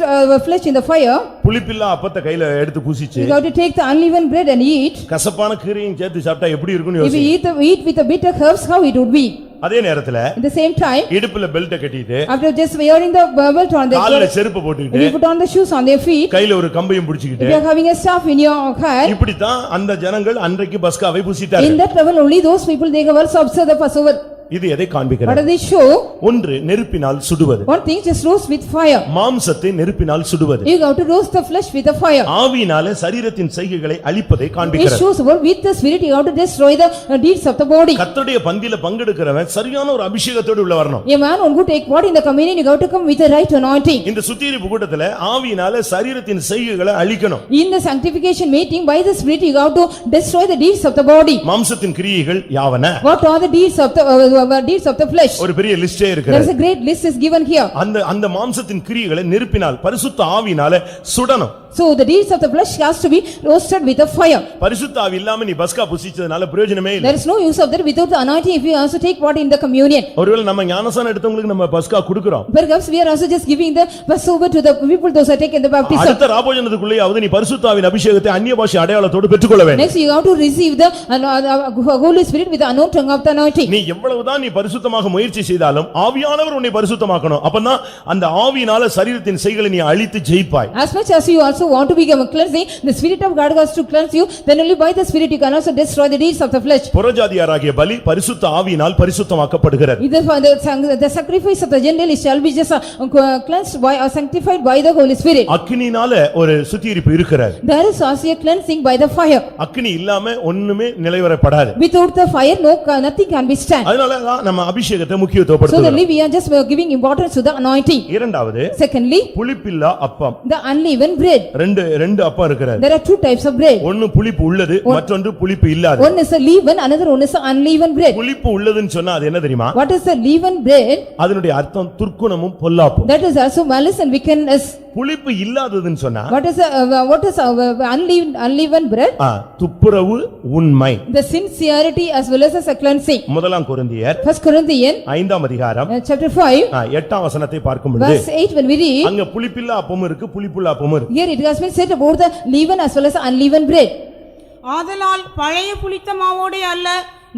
flesh in the fire. புளிப்பில்லா அப்பத்தை கையில எடுத்து புசிச்சு you have to take the unleavened bread and eat. கசப்பான கீரையும் சேர்த்து சாப்பிட்டா எப்படி இருக்கும்னு If யோசிங்க. you eat with the bitter herbs, how it would be? அதே நேரத்துல at the same time இடுப்புல பெல்ட் கட்டிட்டு after just wearing the belt on their கால்ல செருப்பு போட்டுக்கிட்டு you put on the shoes on their feet, கையில ஒரு கம்பையும் பிடிச்சிக்கிட்டு you are having a staff in your hand. இப்படி தான் அந்த ஜனங்கள் அன்றைக்கு பஸ்காவை புசித்தார்கள். In that level only those people they have also observed the Passover. இது எதை What காண்பிக்கிறது? does it show? ஒன்று நெருப்பினால் சுடுவது. One thing, just roast with fire. மாம்சத்தை நெருப்பினால் சுடுவது. You have to roast the flesh with the fire. ஆவியினாலே சரீரத்தின் செய்கைகளை அழிப்பதை It காண்பிக்கிறது. shows about with the spirit you have to destroy the deeds of the body. கர்த்தருடைய பந்தியில பங்கெடுக்கிறவன் சரியான ஒரு அபிஷேகத்தோடு உள்ள வரணும். A man who take part in the communion, you have to come with the right anointing. இந்த சுத்திகரிப்பு கூட்டத்திலே ஆவியினாலே சரீரத்தின் செய்கைகளை அழிக்கணும். In the sanctification meeting by the spirit you have to destroy the deeds of the body. மாம்சத்தின் கிரியைகள் யாவன? What are the deeds of the flesh? ஒரு பெரிய லிஸ்டே There இருக்குது. is a great list is given here. அந்த மாம்சத்தின் கிரியைகளை நெருப்பினால் பரிசுத்த ஆவியினாலே சுடணும். So the deeds of the flesh has to be roasted with a fire. பரிசுத்த ஆவி இல்லாம நீ பஸ்கா புசிச்சதனால பிரயோஜனமே இல்ல. There is no use of that without the anointing if you also take part in the communion. ஒருவேளை நம்ம ஞானசானம் எடுத்தவங்களுக்கு நம்ம பஸ்கா கொடுக்கிறோம். Perhaps we are also just giving the Passover to the people those who are taken the baptism. அடுத்த ராபோஜனத்துக்குள்ளேயாவது நீ பரிசுத்த ஆவியின் அபிஷேகத்தை அந்நிய பாஷை அடையாளத்தோடு பெற்றுக்கொள்ள வேண்டும். Next you have to receive the Holy Spirit with the anointing of the anointing. நீ எவ்வளவுதான் நீ பரிசுத்தமாக முயற்சி செய்தாலும் ஆவியானவர் உன்னை பரிசுத்தமாக்கணும். அப்பதான் அந்த ஆவியினால சரீரத்தின் செய்களை நீ அழித்து ஜெயிப்பாய். As much as you also want to become cleansing, the Spirit of God has to cleanse you, then only by the Spirit you can also destroy the deeds of the flesh. புறஜாதியாராகிய பலி பரிசுத்த ஆவியினால் பரிசுத்தமாக்கப்படுகிறது. The sacrifice of the Gentile shall be just cleansed by or sanctified by the Holy Spirit. அக்கினினால ஒரு சுத்திகரிப்பு இருக்கிறது. There is also a cleansing by the fire. அக்கினி இல்லாம ஒண்ணுமே நிலைவரப்படாது. Without the fire nothing can be stand. அதனால நம்ம அபிஷேகத்தை So முக்கியத்துவப்படுத்துகிறோம். we are just giving importance to the anointing. இரண்டாவது Secondly, புளிப்பில்லா அப்பம். the unleavened bread. ரெண்டு அப்பம் இருக்கிறது. There are two types of bread. ஒன்னு புளிப்பு உள்ளது, மற்றொன்று புளிப்பு இல்லாதது. One is a leaven, another one is a unleavened bread. புளிப்பு உள்ளதுன்னு சொன்னா அது என்ன தெரியுமா? What is the leavened bread? அதனுடைய அர்த்தம் துர்க்குணமும் பொல்லாப்பும். That is also malice and wickedness. புளிப்பு இல்லாததுன்னு சொன்னா What is unleavened bread? துப்புரவு உண்மை. The sincerity as well as a cleansing. முதலாம் கொரிந்தியர் 1 Corinthians 5ஆம் அதிகாரம் chapter 5 8ஆம் வசனத்தை பார்க்கும் பொழுது verse 8 when we read, அங்க புளிப்பில்லா அப்பமும் இருக்கு, புளிப்புள்ள அப்பமும் இருக்கு. here it has been said about the leaven as well as unleavened bread. ஆதலால் பழைய புளித்த மாவோடே அல்ல,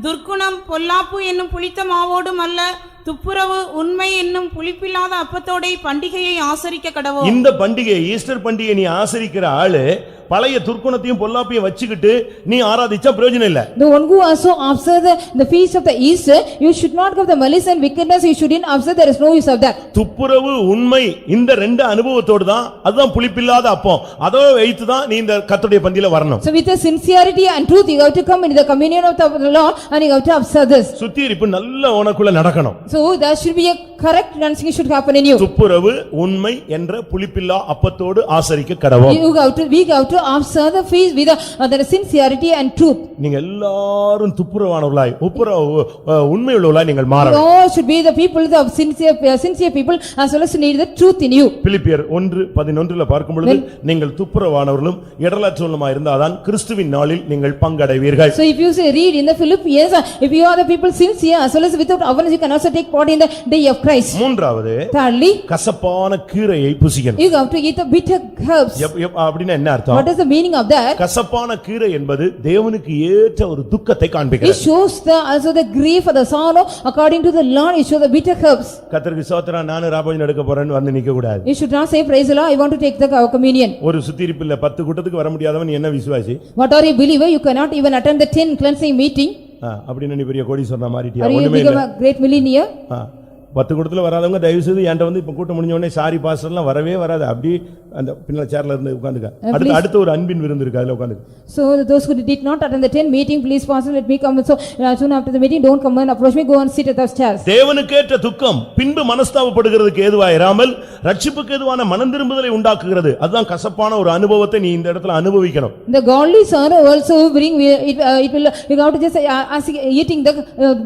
துர்க்குணம் பொல்லாப்பு என்னும் புளித்த மாவோடும் அல்ல, துப்புரவு உண்மை என்னும் புளிப்பில்லாத அப்பத்தோடே பண்டிகையை ஆசரிக்க கடவோம். இந்த பண்டிகை ஈஸ்டர் பண்டிகை நீ ஆசரிக்கிற ஆளு பழைய துர்க்குணத்தையும் பொல்லாப்பையும் வச்சுக்கிட்டு நீ ஆராதிச்சா பிரயோஜனம் இல்ல. The one who also observe the feast of the Easter, you should not have the malice and wickedness, you shouldn't observe, there is no use of that. துப்புரவு உண்மை இந்த ரெண்டு அனுபவத்தோடு தான், அதுதான் புளிப்பில்லாத அப்பம். அதோ வைத்து தான் நீ இந்த கர்த்தருடைய பந்தியில வரணும். So with the sincerity and truth you have to come into the communion of the Lord and you have to observe this. சுத்திகரிப்பு நல்ல உனக்குள்ள நடக்கணும். So there should be a correct cleansing should happen in you. துப்புரவு உண்மை என்ற புளிப்பில்லா அப்பத்தோடு ஆசரிக்க கடவோம். We have to observe the feast with the sincerity and truth. நீங்க எல்லாரும் துப்புரவானவர்களாய் உண்மையுள்ளவர்களாய் நீங்கள் மாறணும். all should be the people of sincere people as well as need the truth in you. பிலிப்பியர் 1:11 பார்க்கும் பொழுது நீங்கள் துப்புரவானவர்களும் இடரலற்றவர்களுமாய் இருந்தால்தான் கிறிஸ்துவின் நாளில் நீங்கள் பங்கடைவீர்கள். So if you say read in the Philippians, if you are the people sincere as well as without awareness you can also take part in the day of Christ. Christ. மூன்றாவது Thirdly, கசப்பான கீரையை புசிக்கணும். you have to eat the bitter herbs. அப்படின்னா என்ன அர்த்தம்? What is the meaning of that? கசப்பான கீரை என்பது தேவனுக்கு ஏற்ற ஒரு துக்கத்தை It காண்பிக்கிறது. shows also the grief or the sorrow according to the Lord. It shows the bitter herbs. கர்த்தருக்கு ஸ்தோத்திரம், நானும் ராபோஜனம் எடுக்க போறேன்னு வந்து நிக்க கூடாது. You should not say praise the Lord, I want to take the communion. ஒரு சுத்திரிப்பில்ல 10 கூட்டத்துக்கு வர முடியாதவன் என்ன விசுவாசி? What are you believer? You cannot even attend the 10 cleansing meeting. அப்படின்னு நீ பெரிய கோடீஸ்வரனா மாறிட்டியா? Are you ஒண்ணுமே become இல்ல. a great millionaire? 10 கூட்டத்துல வராதவங்க தயவு செய்து என்கிட்ட வந்து இப்ப கூட்டம் முடிஞ்ச உடனே சாரி பாஸ்டர்லாம் வரவே வராது. அப்படி அந்த பின்னால சேர்ல இருந்து உட்கார்ந்துக்க. அடுத்து ஒரு அன்பின் விருந்து இருக்கு, அதுல உட்கார்ந்துக்க. So those who did not attend the 10 meeting, please pastor, let me come. So soon after the meeting, don't come and approach me, go and sit at those chairs. தேவனுக்கேற்ற துக்கம் பின்பு மனஸ்தாபப்படுகிறதுக்கு ஏதுவாயிராமல் ரட்சிப்புக்கு ஏதுவான மனம் திரும்புதலை உண்டாக்குகிறது. அதுதான் கசப்பான ஒரு அனுபவத்தை நீ இந்த இடத்துல அனுபவிக்கணும். The godly sorrow also bring it will you have to just eating the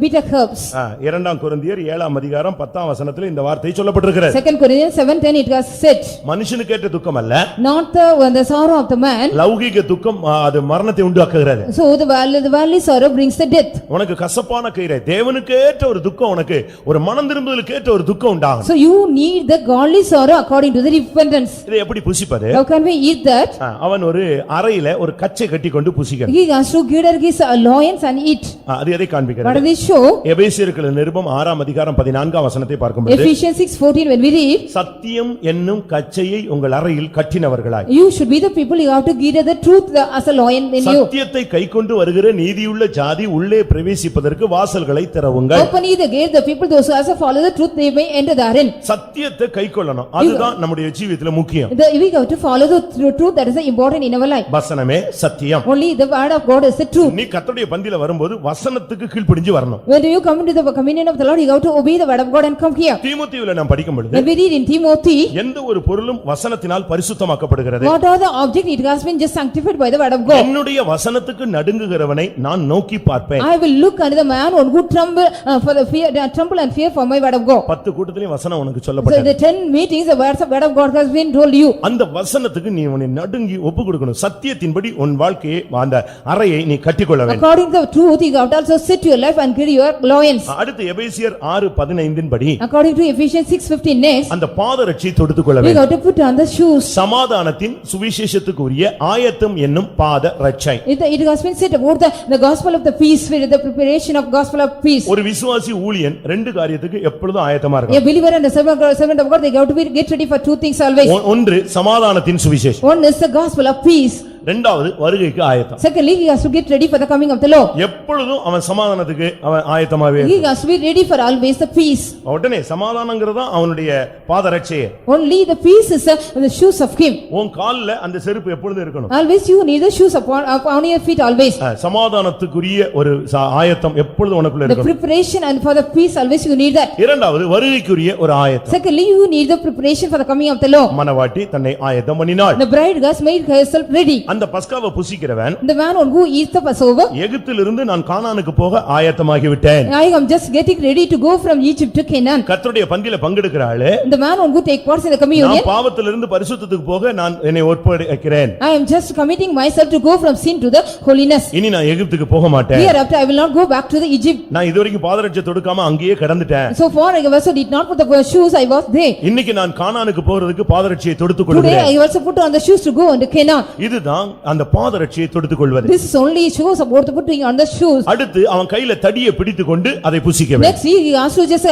bitter herbs. 2 கொரிந்தியர் 7ஆம் அதிகாரம் 10ஆம் வசனத்துல இந்த வார்த்தை சொல்லப்பட்டிருக்கிறது. 2 Corinthians 7:10 it was said. மனுஷனுக்கேற்ற துக்கம் அல்ல, Not the sorrow of the man. லௌகிக துக்கம் அது மரணத்தை உண்டாக்குகிறது. So the worldly sorrow brings the death. உனக்கு கசப்பான கீரை, தேவனுக்கேற்ற ஒரு துக்கம், உனக்கு ஒரு மனம் திரும்புதலுக்கு ஏற்ற ஒரு துக்கம் உண்டாகும். So you need the godly sorrow according to the repentance. இதை எப்படி புசிப்பது? How can we eat that? அவன் ஒரு அறையில ஒரு கச்சை கட்டி கொண்டு புசிக்கணும். He has to gather his loins and eat. அது எதை What காண்பிக்கிறது? does it show? எபேசியருக்கு நிருபம் 6ஆம் அதிகாரம் 14ஆம் வசனத்தை பார்க்கும்போது Ephesians 6:14 when we read, சத்தியம் என்னும் கச்சையை உங்கள் அறையில் கட்டினவர்களாய். you should be the people, you have to gather the truth as a loin in you. சத்தியத்தை கைக்கொண்டு வருகிற நீதியுள்ள ஜாதி உள்ளே பிரவேசிப்பதற்கு வாசல்களை திறவுங்கள். Open ye the gate, the people those who also follow the truth, they may enter therein. சத்தியத்தை கைக்கொள்ளணும், அதுதான் நம்முடைய ஜீவிதத்துல முக்கியம். We have to follow the truth, that is important in our life. வசனமே சத்தியம். Only the word of God is the truth. நீ கர்த்தருடைய பந்தியில வரும்போது வசனத்துக்கு கீழ்ப்படிஞ்சு வரணும். When you come into the communion of the Lord, you have to obey the word of God and come here. தீமோத்தேயுவிலே நாம் படிக்கும் பொழுது When we read in Timothy, எந்த ஒரு பொருளும் வசனத்தினால் பரிசுத்தமாக்கப்படுகிறது. what are the object? It has been just sanctified by the word of God. என்னுடைய வசனத்துக்கு நடுங்குகிறவனை நான் நோக்கி பார்ப்பேன். I will look unto the man who tremble for the fear, tremble and fear for my word of God. 10 கூட்டத்திலே வசனம் உனக்கு So சொல்லப்பட்டது. the 10 meetings, the words of word of God has been told you. அந்த வசனத்துக்கு நீ உன்னை நடுங்கி ஒப்பு கொடுக்கணும். சத்தியத்தின்படி உன் வாழ்க்கையை அந்த அறையை நீ கட்டிக்கொள்ள வேண்டும். According to the truth, you have to also sit your life and gird your loins. அடுத்து எபேசியர் 6:15 படி According to Ephesians 6:15 next, அந்த பாதரட்சியை தொடுத்துக் கொள்ள we வேண்டும். have to put on the shoes. சமாதானத்தின் சுவிசேஷத்துக்கு உரிய ஆயத்தம் என்னும் பாத ரட்சை. It has been said about the gospel of the peace, with the preparation of gospel of peace. ஒரு விசுவாசி ஊழியன் ரெண்டு காரியத்துக்கு எப்பொழுதும் ஆயத்தமா A இருக்கணும். believer and a servant of God, they have to get ready for two things always. ஒன்று சமாதானத்தின் சுவிசேஷம், One is the gospel of peace. இரண்டாவது வருகைக்கு ஆயத்தம். Secondly, he has to get ready for the coming of the Lord. எப்பொழுதும் அவன் சமாதானத்துக்கு அவன் ஆயத்தமாவே He has to be ready for always the peace. உடனே சமாதானங்கிறதா அவனுடைய பாதரட்சையே. Only the peace is the shoes of him. உன் கால்ல அந்த செருப்பு எப்பொழுதும் இருக்கணும். Always you need the shoes upon your feet always. சமாதானத்துக்குரிய ஒரு ஆயத்தம் எப்பொழுதும் உனக்குள்ள The இருக்கணும். preparation and for the peace always you need that. இரண்டாவது வருகைக்குரிய ஒரு ஆயத்தம். Secondly, you need the preparation for the coming of the Lord. மணவாட்டி தன்னை ஆயத்தம் பண்ணினாள். The bride has made herself ready. அந்த பஸ்காவை புசிக்கிறவன் The man who eats the Passover, எகிப்திலிருந்து நான் கானானுக்கு போக ஆயத்தமாகி விட்டேன். I am just getting ready to go from Egypt to Canaan. கர்த்தருடைய பந்தியில பங்கெடுக்கிறாளே, The man who take parts in the நான் communion, பாவத்திலிருந்து பரிசுத்தத்துக்கு போக நான் என்னை ஒப்புக்கொடுக்கிறேன். I am just committing myself to go from sin to the holiness. இனி நான் எகிப்துக்கு போக மாட்டேன். Hereafter I will not go back to the Egypt. நான் இதுவரைக்கும் பாதரட்சை தொடுக்காம அங்கேயே கிடந்துட்டேன். So far I also did not put the shoes, I was there. இன்னைக்கு நான் கானானுக்கு போறதுக்கு பாதரட்சியை தொடுத்துக் Today கொள்கிறேன். I also put on the shoes to go into Canaan. இதுதான் அந்த பாதரட்சியை தொடுத்துக் கொள்வது. This is only shoes about to putting on the shoes. அடுத்து அவன் கையில தடியை பிடித்துக்கொண்டு அதை புசிக்க வேண்டும். Next he also just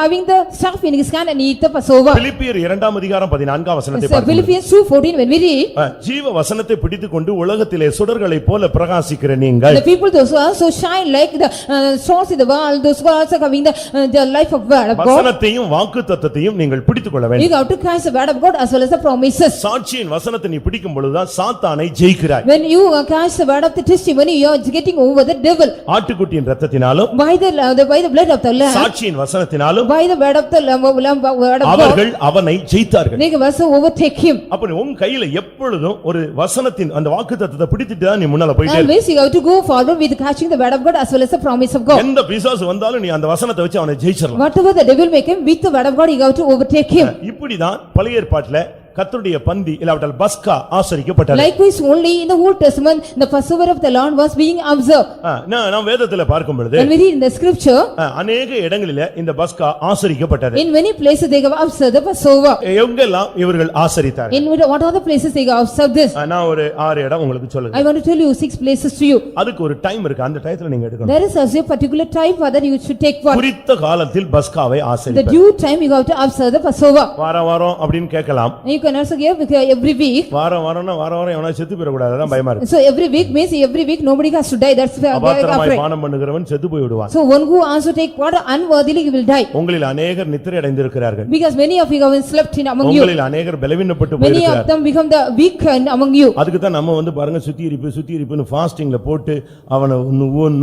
having the staff in his hand and eat the Passover. பிலிப்பியர் 2ஆம் அதிகாரம் 14ஆம் வசனத்தை பார்க்கிறோம். Philippians 2:14 when we read, ஜீவ வசனத்தை பிடித்துக்கொண்டு உலகத்திலே சுடர்களைப் போல பிரகாசிக்கிற நீங்கள் the people those who also shine like the stars in the world, those who are also having the life of word of God. வசனத்தையும் வாக்குத்தத்தத்தையும் நீங்கள் பிடித்துக்கொள்ள You வேண்டும். have to catch the word of God as well as the promises. சாட்சியின் வசனத்தை நீ பிடிக்கும் பொழுதுதான் சாத்தானை ஜெயிக்கிறாய். When you catch the word of the testimony, you are getting over the devil. ஆட்டுக்குட்டியின் இரத்தத்தினாலும் By the blood of the lamb, சாட்சியின் வசனத்தினாலும் by the word of the lamb, word of God, அவர்கள் அவனை ஜெயித்தார்கள். they can also overtake him. அப்ப உன் கையில எப்பொழுதும் ஒரு வசனத்தின் அந்த வாக்குத்தத்தத்தை பிடித்துட்டு தான் நீ முன்னால போயிட்டே இரு. Always you have to go forward with catching the word of God as well as the promise of God. எந்த பிசாசு வந்தாலும் நீ அந்த வசனத்தை வச்சு அவனை ஜெயிச்சிரலாம். Whatever the devil make him, with the word of God you have to overtake him. இப்படிதான் பழைய ஏற்பாட்டில கர்த்தருடைய பந்தி இல்லாவிட்டால் பஸ்கா ஆசரிக்கப்பட்டது. Likewise only in the Old Testament the Passover of the Lord was being observed. நாம் வேதத்துல பார்க்கும் பொழுது When we read in the scripture, அநேக இடங்களிலே இந்த பஸ்கா ஆசரிக்கப்பட்டது. in many places they have observed the Passover. எங்கெல்லாம் இவர்கள் ஆசரித்தார்கள்? In what are the places they have observed this? நான் ஒரு 6 இடம் உங்களுக்கு சொல்லுங்க. I want to tell you 6 places to you. அதுக்கு ஒரு டைம் இருக்கு. அந்த டைத்துல நீங்க எடுக்கணும். There is also a particular time for that you should take part. குறித்த காலத்தில் பஸ்காவை The ஆசரிப்பது. due time you have to observe the Passover. வாரம் அப்படினு கேட்கலாம். You can also give every week. வாரம்னா வாரம் எவனா செத்து போயிட கூடாது. அதான் பயமா இருக்கு. So every week means every week nobody has to die. That's why they are அபாத்திரமாய் afraid. பானம் பண்ணுகிறவன் செத்து போய் விடுவான். So one who also take part unworthily he will die. உங்களில் அநேகர் நித்திரை அடைந்திருக்கிறார்கள். Because many of you have been slept in among you. உங்களில் அநேகர் பலவீனப்பட்டு Many of போயிருக்கிறார்கள். them become the weak among you. அதுக்கு தான் நம்ம பாருங்க சுத்தி இருப்புன்னு ஃபாஸ்டிங்ல போட்டு அவனை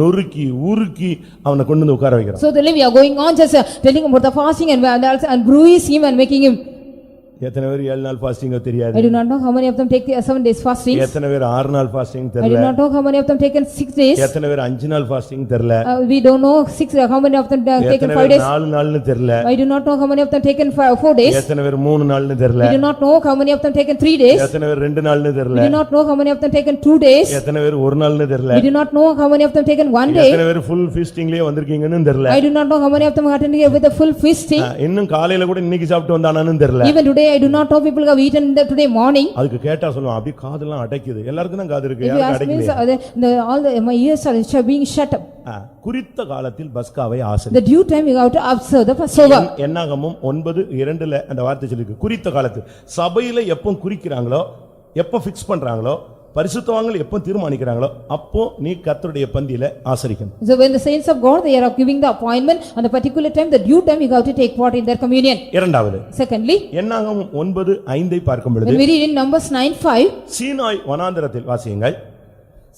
நொறுக்கி உருக்கி அவனை கொண்டு வந்து உட்கார வைக்கிறோம். So then we are going on just telling him about the fasting and bruise him and making him. எத்தனை பேர் 7 நாள் ஃபாஸ்டிங்கோ தெரியாது. I do not know how many of them take 7 days fasting. எத்தனை பேர் 6 நாள் ஃபாஸ்டிங் I do தெரியல. not know how many of them taken 6 days. எத்தனை பேர் 5 நாள் ஃபாஸ்டிங் தெரியல. We don't know how many of them taken எத்தனை 5 பேர் days. 4 நாள்னு தெரியல. I do not know how many of them taken 4 days. எத்தனை பேர் 3 நாள்னு தெரியல. We do not know how many of them taken 3 days. எத்தனை பேர் 2 நாள்னு தெரியல. We do not know how many of them taken 2 days. எத்தனை பேர் 1 நாள்னு தெரியல. We do not know how many of them taken 1 day. எத்தனை பேர் ஃபுல் ஃபீஸ்டிங்லயே வந்திருக்கீங்கன்னு தெரியல. I do not know how many of them are attending with a full feasting. இன்னும் காலையில கூட இன்னைக்கு சாப்பிட்டு வந்தானான்னு தெரியல. Even today I do not know people have eaten today morning. அதுக்கு கேட்டா சொல்லுவான் அப்படி காதெல்லாம் அடைக்குது. எல்லாருக்கும் தான் காது இருக்கு. If you யாருக்கு ask me, Adaikala. all my ears are being shut up. குறித்த காலத்தில் பஸ்காவை ஆசரி. The due time you have to observe the Passover. என்னாகமம் 9:2 அந்த வார்த்தை சொல்லிருக்கு. குறித்த காலத்தில் சபையில எப்போ குறிக்கிறாங்களோ எப்போ ஃபிக்ஸ் பண்றாங்களோ பரிசுத்தவான்கள் எப்போ தீர்மானிக்கிறாங்களோ அப்போ நீ கர்த்தருடைய பந்தியில ஆசரிக்கணும். So when the saints of God they are giving the appointment on the particular time, the due time you have to take part in their communion. இரண்டாவது Secondly, என்னாகமம் 9:5 பார்க்கும் பொழுது when we read in Numbers 9:5, Sinai வனாந்தரத்தில் வாசியுங்கள்.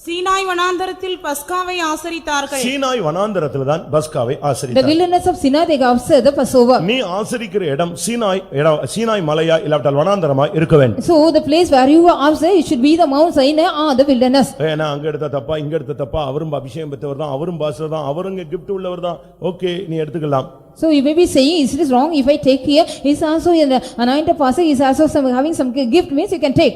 சீனாய் வனாந்தரத்தில் பஸ்காவை ஆசரித்தார்கள். சீனாய் வனாந்தரத்தில் தான் பஸ்காவை the ஆசரித்தார்கள். wilderness of Sinai they have observed the Passover. நீ ஆசரிக்கிற இடம் சீனாய் மலையா இல்லாவிட்டால் வனாந்தரமா இருக்க வேண்டும். So the place where you are observed it should be the Mount Sinai or the wilderness. ஏன்னா அங்க எடுத்த தப்பா இங்க எடுத்த தப்பா அவரும் அபிஷேகம் பெற்றவர் தான் அவரும் பாஸ்டர் தான் அவரும் கிஃப்ட் உள்ளவர் தான் ஓகே நீ எடுத்துக்கலாம். So you may be saying it is wrong if I take here is also in the anointed pastor is also having some gift means you can take.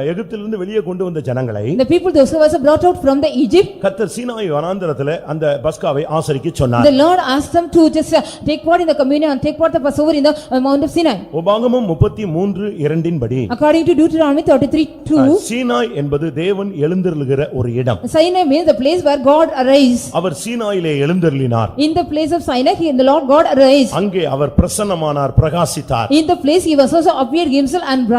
எகிப்திலிருந்து வெளியே கொண்டு வந்த ஜனங்களை The people those who was brought out from the Egypt, கர்த்தர் சீனாய் வனாந்தரத்திலே அந்த பஸ்காவை ஆசரிக்க சொன்னார். the Lord asked them to just take part in the communion and take part the Passover in the Mount of Sinai. உபாகமம் 33:2 படி According to Deuteronomy 33:2, Sinai என்பது தேவன் எழுந்தருளுகிற ஒரு இடம். Sinai means the place where God arise. அவர் சீனாயிலே எழுந்தருளினார். In the place of Sinai he the Lord God arise. அங்கே அவர் பிரசன்னமானார் பிரகாசித்தார். In the place he was also appeared himself and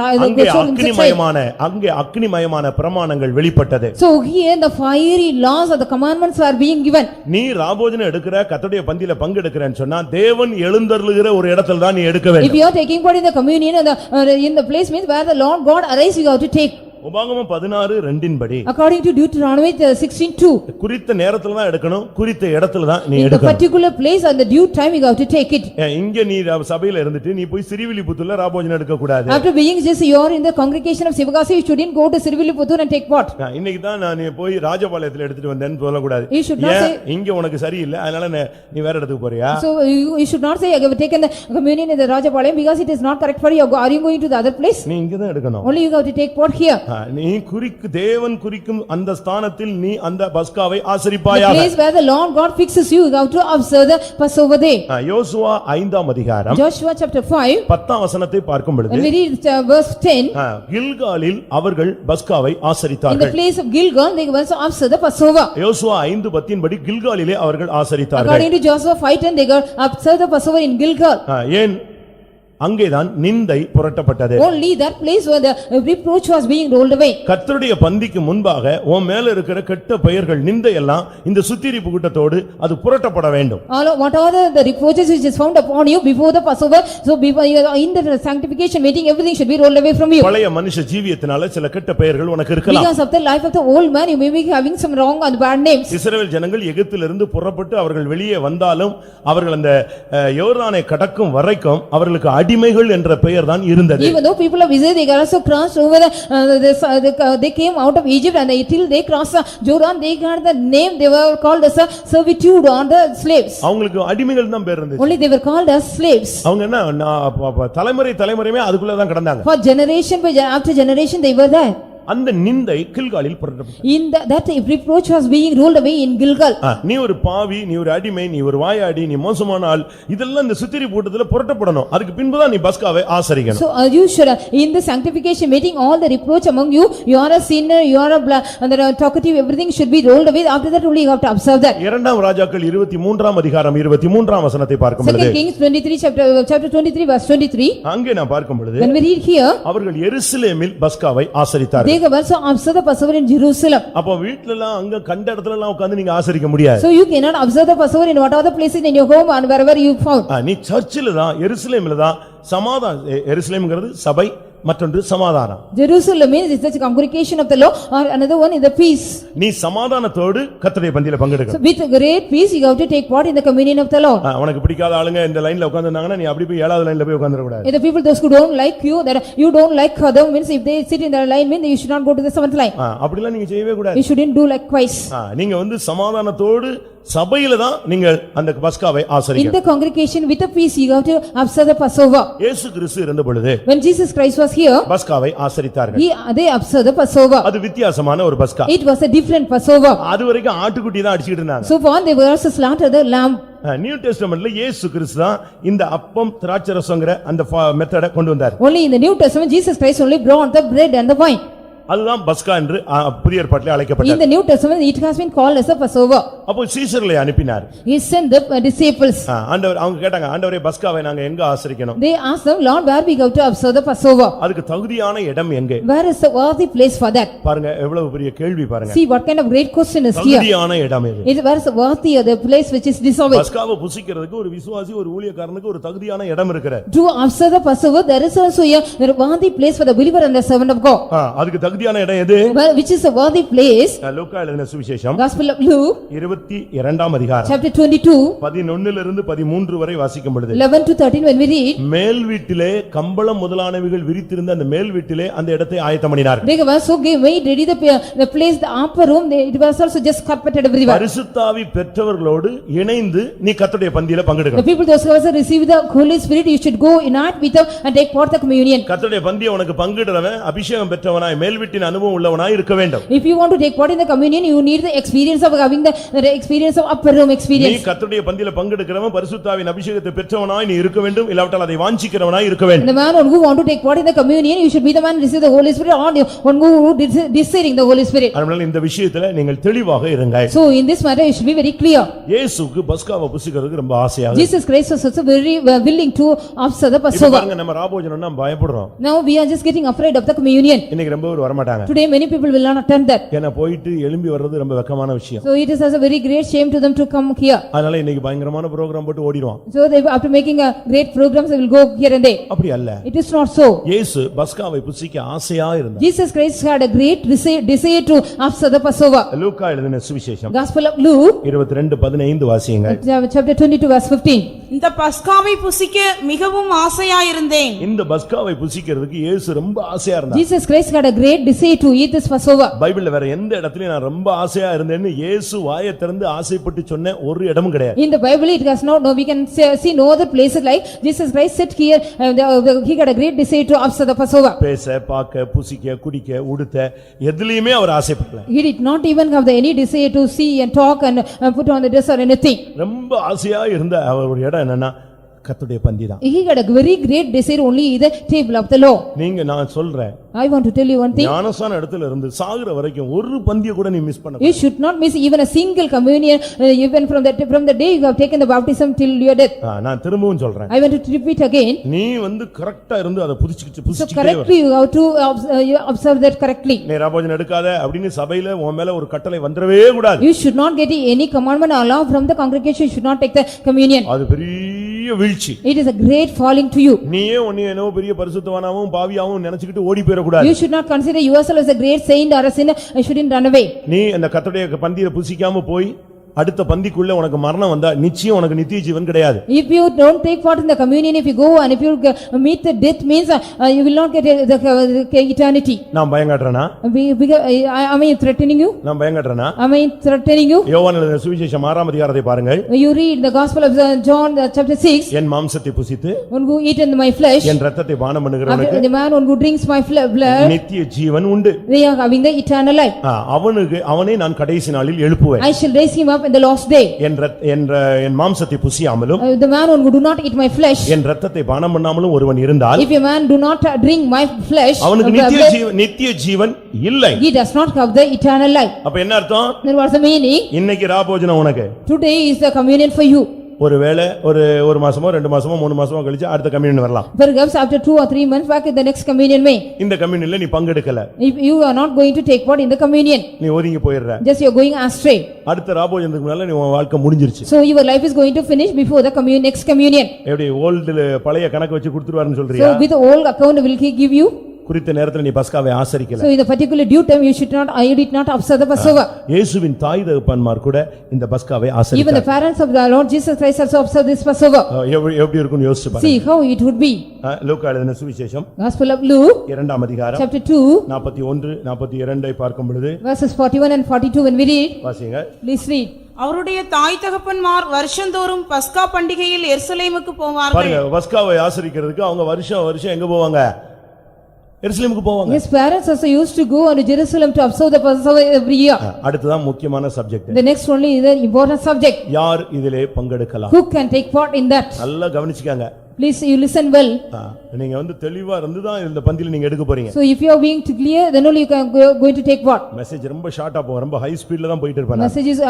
அங்கே அக்னிமயமான பிரமாணங்கள் வெளிப்பட்டது. So here the fiery laws or the commandments were being given. நீ ராபோஜனம் எடுக்கிற கர்த்தருடைய பந்தியில பங்கெடுக்கிறேன்னு சொன்னா தேவன் எழுந்தருளுகிற ஒரு இடத்துல தான் நீ எடுக்க வேண்டும். If you are taking part in the communion in the place means where the Lord God arise you have to take. உபாகமம் 16:2 படி According to Deuteronomy 16:2, குறித்த நேரத்துல தான் எடுக்கணும் குறித்த இடத்துல தான் நீ in the எடுக்கணும். particular place and the due time you have to take it. இங்க நீ சபையில இருந்துட்டு நீ போய் சிறுவில்லிபுத்தூர்ல ராபோஜனம் எடுக்க கூடாது. After being just you are in the congregation of Sivagasi you shouldn't go to Sirviliputtur and take part. இன்னைக்கு தான் நான் போய் ராஜபாளையத்துல எடுத்துட்டு வந்தேன்னு சொல்ல கூடாது. You should not say இங்க உனக்கு சரியில்லை அதனால நீ வேற இடத்துக்கு போறியா? So you should not say I have taken the communion in the Rajapalayam because it is not correct for you. Are you going to the other place? நீ இங்க தான் எடுக்கணும். Only you have to take part here. நீ தேவன் குறிக்கும் அந்த ஸ்தானத்தில் நீ அந்த பஸ்காவை The ஆசரிப்பாயாக. place where the Lord God fixes you have to observe the Passover day. யோசுவா 5ஆம் அதிகாரம் Joshua chapter 5 10ஆம் வசனத்தை பார்க்கும் பொழுது and we read verse 10. கில்காலில் அவர்கள் பஸ்காவை In the ஆசரித்தார்கள். place of Gilgal they also observe the Passover. யோசுவா 5:10 படி கில்காலிலே அவர்கள் ஆசரித்தார்கள். According to Joshua 5:10 they observe the Passover in Gilgal. ஏன் அங்கேதான் நிந்தை புரட்டப்பட்டது. Only that place where the reproach was being rolled away. கர்த்தருடைய பந்திக்கு முன்பாக உன் மேல இருக்கிற கெட்ட பெயர்கள் நிந்தை எல்லாம் இந்த சுத்திரிப்பு கூட்டத்தோடு அது புரட்டப்பட வேண்டும். What are the reproaches which is found upon you before the Passover? So before in the sanctification meeting everything should be rolled away from you. பழைய மனுஷ ஜீவியத்தினால சில கெட்ட பெயர்கள் உனக்கு இருக்கலாம். Because of the life of the old man you may be having some wrong and bad names. இஸ்ரவேல் ஜனங்கள் எகிப்திலிருந்து புறப்பட்டு அவர்கள் வெளியே வந்தாலும் அவர்கள் அந்த யோர்தானை கடக்கும் வரைக்கும் அவர்களுக்கு அடிமைகள் என்ற பெயர் தான் இருந்தது. Even though people of Israel, they also crossed over they came out of Egypt and till they crossed Jordan, they got the name, they were called as a servitude or the slaves. அவங்களுக்கு அடிமைகள் தான் பேர் இருந்துச்சு. Only they were called as slaves. அவங்க என்ன தலைமுறையுமே அதுக்குள்ள தான் கிடந்தாங்க. For generation by after generation they were there. அந்த நிந்தை கில்காலில் புரட்டப்பட்டது. In that reproach was being rolled away in Gilgal. நீ ஒரு பாவி, நீ ஒரு அடிமை, நீ ஒரு வாயாடி, நீ மோசமான ஆள், இதெல்லாம் இந்த சுத்திரி கூட்டத்துல புரட்டப்படணும். அதுக்கு பின்புதான் நீ பஸ்காவை ஆசரிக்கணும். So you should in the sanctification meeting all the reproach among you, you are a sinner, you are a and the talkative, everything should be rolled away. After that only you have to observe that. இரண்டாம் ராஜாக்கள் 23ஆம் அதிகாரம் 23ஆம் வசனத்தை பார்க்கும் பொழுது, 2 Kings 23 chapter 23 verse 23, அங்கே நான் பார்க்கும் பொழுது, when we read here, அவர்கள் எருசலேமில் பஸ்காவை ஆசரித்தார்கள். they also observe the Passover in Jerusalem. அப்ப வீட்ல எல்லாம் அங்க கண்ட இடத்துல எல்லாம் உட்கார்ந்து நீங்க ஆசரிக்க முடியாது. So you cannot observe the Passover in what other places in your home and wherever you found. நீ சர்ச்சில தான், எருசலேமில தான் சமாதானம். எருசலேம்ங்கிறது சபை, மற்றொன்று சமாதானம். Jerusalem means it's the congregation of the law, or another one is the peace. நீ சமாதானத்தோடு கர்த்தருடைய பந்தியில பங்கெடுக்க. So with great peace you have to take part in the communion of the Lord. உனக்கு பிடிக்காத ஆளுங்க இந்த லைன்ல உட்கார்ந்திருந்தாங்கன்னா நீ அப்படி போய் 7வது லைன்ல போய் உட்கார்ந்திர கூடாது. If the people those who don't like you, that you don't like them, means if they sit in the line, means you should not go to the 7th line. அப்படிலாம் நீங்க செய்யவே கூடாது. You shouldn't do likewise. நீங்க வந்து சமாதானத்தோடு சபையில தான் நீங்க அந்த பஸ்காவை ஆசரிக்கணும். In the congregation with the peace you have to observe the Passover. இயேசு கிறிஸ்து இருந்த பொழுது, when Jesus Christ was here, பஸ்காவை ஆசரித்தார்கள். they observed the Passover. அது வித்தியாசமான ஒரு பஸ்கா. It was a different Passover. அது வரைக்கும் ஆட்டுக்குட்டி தான் அடிச்சிட்டு இருந்தாங்க. So far they were also slaughtered the lamb. New டெஸ்டமென்ட்ல இயேசு கிறிஸ்து தான் இந்த அப்பம் திராட்சரசம்ங்கற அந்த மெத்தட கொண்டு வந்தார். Only in the New Testament Jesus Christ only brought the bread and the wine. அதுதான் பஸ்கா என்று புதிய ஏற்பாட்டிலே அழைக்கப்பட்டது. In the New Testament it has been called as a Passover. அப்போ சீசர்களை அனுப்பினார். He sent the disciples. ஆண்டவர் அவங்க கேட்டாங்க, ஆண்டவரே பஸ்காவை நாங்க எங்க ஆசரிக்கணும்? They asked them, Lord, where we go to observe the Passover? அதுக்கு தகுதியான இடம் எங்கே? Where is the worthy place for that? பாருங்க எவ்வளவு பெரிய கேள்வி பாருங்க. See what kind of great question is here. தகுதியான இடம் எது? It where is worthy the place which is deserved. பஸ்காவை புசிக்கிறதுக்கு ஒரு விசுவாசி, ஒரு ஊழியக்காரனுக்கு ஒரு தகுதியான இடம் இருக்குது. To observe the Passover there is also a worthy place for the believer and the servant of God. அதுக்கு தகுதியான இடம் எது? Which is a worthy place? லூக்கா எழுதின சுவிசேஷம் Gospel of Luke 22ஆம் அதிகாரம் chapter 22 11 லிருந்து 13 வரை வாசிக்கும் பொழுது, 11 to 13 when we read, மேல் வீட்டிலே கம்பளம் முதலானவைகள் விரித்திருந்த அந்த மேல் வீட்டிலே அந்த இடத்தை ஆயத்தம் பண்ணினார்கள். they were so made ready the place, the upper room, it was also just carpeted everywhere. பரிசுத்தாவி பெற்றவர்களோடு இணைந்து நீ கர்த்தருடைய பந்தியில The பங்கெடுக்கணும். people those who also receive the Holy Spirit, you should go unite with them and take part the communion. கர்த்தருடைய பந்தியை உனக்கு பங்கிடுறவன் அபிஷேகம் பெற்றவனாய் மேல் வீட்டின் அனுபவம் உள்ளவனாய் இருக்க வேண்டும். If you want to take part in the communion, you need the experience of having the experience of upper room நீ experience. கர்த்தருடைய பந்தியில பங்கெடுக்கிறவன் பரிசுத்தாவின் அபிஷேகத்தை பெற்றவனாய் நீ இருக்க வேண்டும், இல்லாவிட்டால் அதை வாஞ்சிக்கிறவனாய் இருக்க வேண்டும். The man who want to take part in the communion, you should be the man who receive the Holy Spirit, or the one who desiring the Holy Spirit. அதனால இந்த விஷயத்துல நீங்கள் தெளிவாக இருங்க. So in this matter you should be very clear. இயேசுவுக்கு பஸ்காவை புசிக்கிறதுக்கு ரொம்ப ஆசையா இருக்கு. Jesus Christ was also very willing to observe the இப்ப Passover. பாருங்க, நம்ம ராபோஜனம்னா பயப்படுறோம். Now we are just getting afraid of the communion. இன்னைக்கு ரொம்ப பேர் வர மாட்டாங்க. Today many people will not attend that. ஏன்னா போயிட்டு எழும்பி வர்றது ரொம்ப வெக்கமான விஷயம். So it is also very great shame to them to come here. அதனால இன்னைக்கு பயங்கரமான ப்ரோகிராம் போட்டு ஓடிடுவான். So they after making a great programs they will go here and there. அப்படி அல்ல. It is not so. இயேசு பஸ்காவை புசிக்க ஆசையா இருந்தார். Jesus Christ had a great desire to observe the Passover. லூக்கா எழுதின சுவிசேஷம் Gospel of Luke 22:15 வாசியுங்க. chapter 22 verse 15. இந்த பஸ்காவை புசிக்க மிகவும் ஆசையாயிருந்தேன். இந்த பஸ்காவை புசிக்கிறதுக்கு இயேசு ரொம்ப ஆசையா இருந்தார். Jesus Christ had a great desire to eat this Passover. பைபிள்ல வேற எந்த இடத்துலயும் நான் ரொம்ப ஆசையா இருந்தேன்னு இயேசு வாயை திறந்து ஆசைப்பட்டு சொன்ன ஒரு இடமும் கிடையாது. In the Bible it has no we can see no other places like Jesus Christ sit here he had a great desire to observe the Passover. பேச, பார்க்க, புசிக்க, குடிக்க, உடுத்த எதுலயுமே அவர் ஆசைப்படல. He did not even have any desire to see and talk and put on the dress or anything. ரொம்ப ஆசையா இருந்த அவர் ஒரு இடம் என்னன்னா கர்த்தருடைய பந்தி தான். He had a very great desire only the table of the law. நீங்க நான் சொல்றேன், I want to tell you one thing. ஞானசான இடத்துல இருந்து சாகுற வரைக்கும் ஒரு பந்தியை கூட நீ மிஸ் பண்ண You should not miss even a single communion even from the day you have taken the baptism till your death. நான் திரும்பவும் சொல்றேன், I want to repeat again. நீ வந்து கரெக்ட்டா இருந்து அதை So புசிச்சிட்டே correctly you have to observe that correctly. நீ ராபோஜனம் எடுக்காத அப்படின்னு சபையில உன் மேல ஒரு கட்டளை வந்துடவே கூடாது. You should not get any commandment or law from the congregation. You should not take the communion. அது பெரிய வீழ்ச்சி. It is a great falling to you. நீயே உன்னை என்னோ பெரிய பரிசுத்தவானாவும் பாவியாவும் நினைச்சிட்டு ஓடி போயிர கூடாது. You should not consider yourself as a great saint or a sinner. You shouldn't run away. நீ அந்த கர்த்தருடைய பந்தியை புசிக்காம போய் அடுத்த பந்திக்குள்ள உனக்கு மரணம் வந்தா நிச்சயம் உனக்கு நித்திய ஜீவன் கிடையாது. If you don't take part in the communion, if you go and if you meet the death means you will not get the eternity. நான் பயங்காட்டுறேனா? Am I threatening you? நான் பயங்காட்டுறேனா? Am I threatening you? யோவான் எழுதின சுவிசேஷம் 6ஆம் அதிகாரத்தை பாருங்கள். You read the gospel of John chapter 6. என் மாம்சத்தை புசித்து One who eat in my flesh, என் இரத்தத்தை பானம் பண்ணுகிறவனுக்கு the man who drinks my blood, நித்திய ஜீவன் உண்டு. they are having the eternal life. அவனை நான் கடைசி நாளில் எழுப்புவேன். I shall raise him up in the last day. என் மாம்சத்தை புசியாமலும் The man who do not eat my flesh, என் இரத்தத்தை பானம் பண்ணாமலும் ஒருவன் இருந்தால் if a man do not drink my flesh, அவனுக்கு நித்திய ஜீவன் இல்லை. he does not have the eternal life. அப்ப என்ன அர்த்தம்? Then what's the meaning? இன்னைக்கு ராபோஜனம் உனக்கு. Today is the communion for you. ஒருவேளை ஒரு மாசமோ 2 மாசமோ 3 மாசமோ கழிச்சு அடுத்த கம்யூனியன் வரலாம். Perhaps after 2 or 3 months back in the next communion may. இந்த கம்யூனியன்ல நீ பங்கெடுக்கல. If you are not going to take part in the communion, நீ ஒதுங்கி போயிடுற. just you are going astray. அடுத்த ராபோஜனத்துக்கு முன்னால நீ உன் வாழ்க்கை முடிஞ்சிருச்சு. So your life is going to finish before the next communion. எப்படி ஓல்ட்ல பழைய கணக்கு வச்சு கொடுத்துருவாருன்னு சொல்றியா? So with the old account will he give you? குறித்த நேரத்துல நீ பஸ்காவை ஆசரிக்கல. So in the particular due time you did not observe the Passover. இயேசுவின் தாய் தகப்பன்மார் கூட இந்த பஸ்காவை ஆசரித்தார்கள். Even the parents of the Lord Jesus Christ also observed this Passover. எப்படி இருக்கும்னு யோசிச்சு பாருங்க. See how it would be. லூக்கா எழுதின சுவிசேஷம் Gospel of Luke 2ஆம் அதிகாரம் chapter 2 41 42 பார்க்கும் பொழுது verses 41 and 42 when we read, வாசிங்க. please read. அவருடைய தாய் தகப்பன்மார் வருஷந்தோறும் பஸ்கா பண்டிகையில் எருசலேமுக்கு போவார்கள். பாருங்க, பஸ்காவை ஆசரிக்கிறதுக்கு அவங்க வருஷம் எங்க போவாங்க? எருசலேமுக்கு போவாங்க. His parents also used to go to Jerusalem to observe the Passover every year. அடுத்ததான் முக்கியமான subject. The next only is the important subject. யார் இதிலே பங்கெடுக்கலாம்? Who can take part in that? நல்லா கவனிச்சுக்கங்க. Please you listen well. நீங்க தெளிவா இருந்து தான் இந்த பந்தில நீங்க எடுக்க போறீங்க. So if you are being clear, then only you can going to take part. Message ரொம்ப ஷார்ட்டா போகும், ரொம்ப ஹை ஸ்பீட்ல தான் போயிட்டு இருப்பாங்க. Message is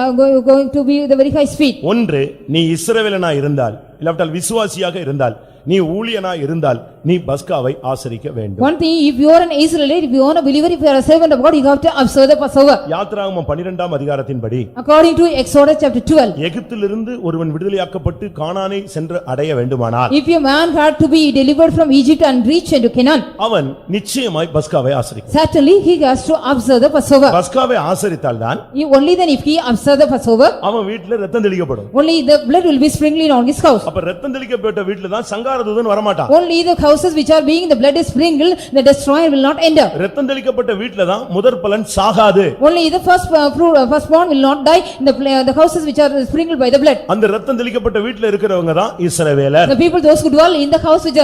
going to be the very high speed. ஒன்று, நீ இஸ்ரவேலனா இருந்தால் இல்லாவிட்டால் விசுவாசியாக இருந்தால் நீ ஊழியனா இருந்தால் நீ பஸ்காவை ஆசரிக்க வேண்டும். One thing, if you are an Israelite, if you are a believer, if you are a servant of God, you have to observe the Passover. யாத்ராகமம் 12ஆம் அதிகாரத்தின்படி According to Exodus chapter 12, எகிப்திலிருந்து ஒருவன் விடுதலையாக்கப்பட்டு கானானை சென்று அடைய வேண்டுமானால் if a man had to be delivered from Egypt and reach into Canaan, அவன் நிச்சயமாய் பஸ்காவை ஆசரிக்க. certainly he has to observe the Passover. பஸ்காவை ஆசரித்தால் தான் Only then if he observe the Passover, அவன் வீட்ல இரத்தம் தெளிக்கப்படும். only the blood will be sprinkled on his house. அப்ப இரத்தம் தெளிக்கப்பட்ட வீட்ல தான் சங்காரதூதன் வர மாட்டான். Only the houses which are being the blood is sprinkled, the destroyer will not enter. இரத்தம் தெளிக்கப்பட்ட வீட்ல தான் முதற் பலன் சாகாது. Only the firstborn will not die in the houses which are sprinkled by the blood. அந்த இரத்தம் தெளிக்கப்பட்ட வீட்ல இருக்கிறவங்க தான் இஸ்ரவேலர். The people those who dwell in the house which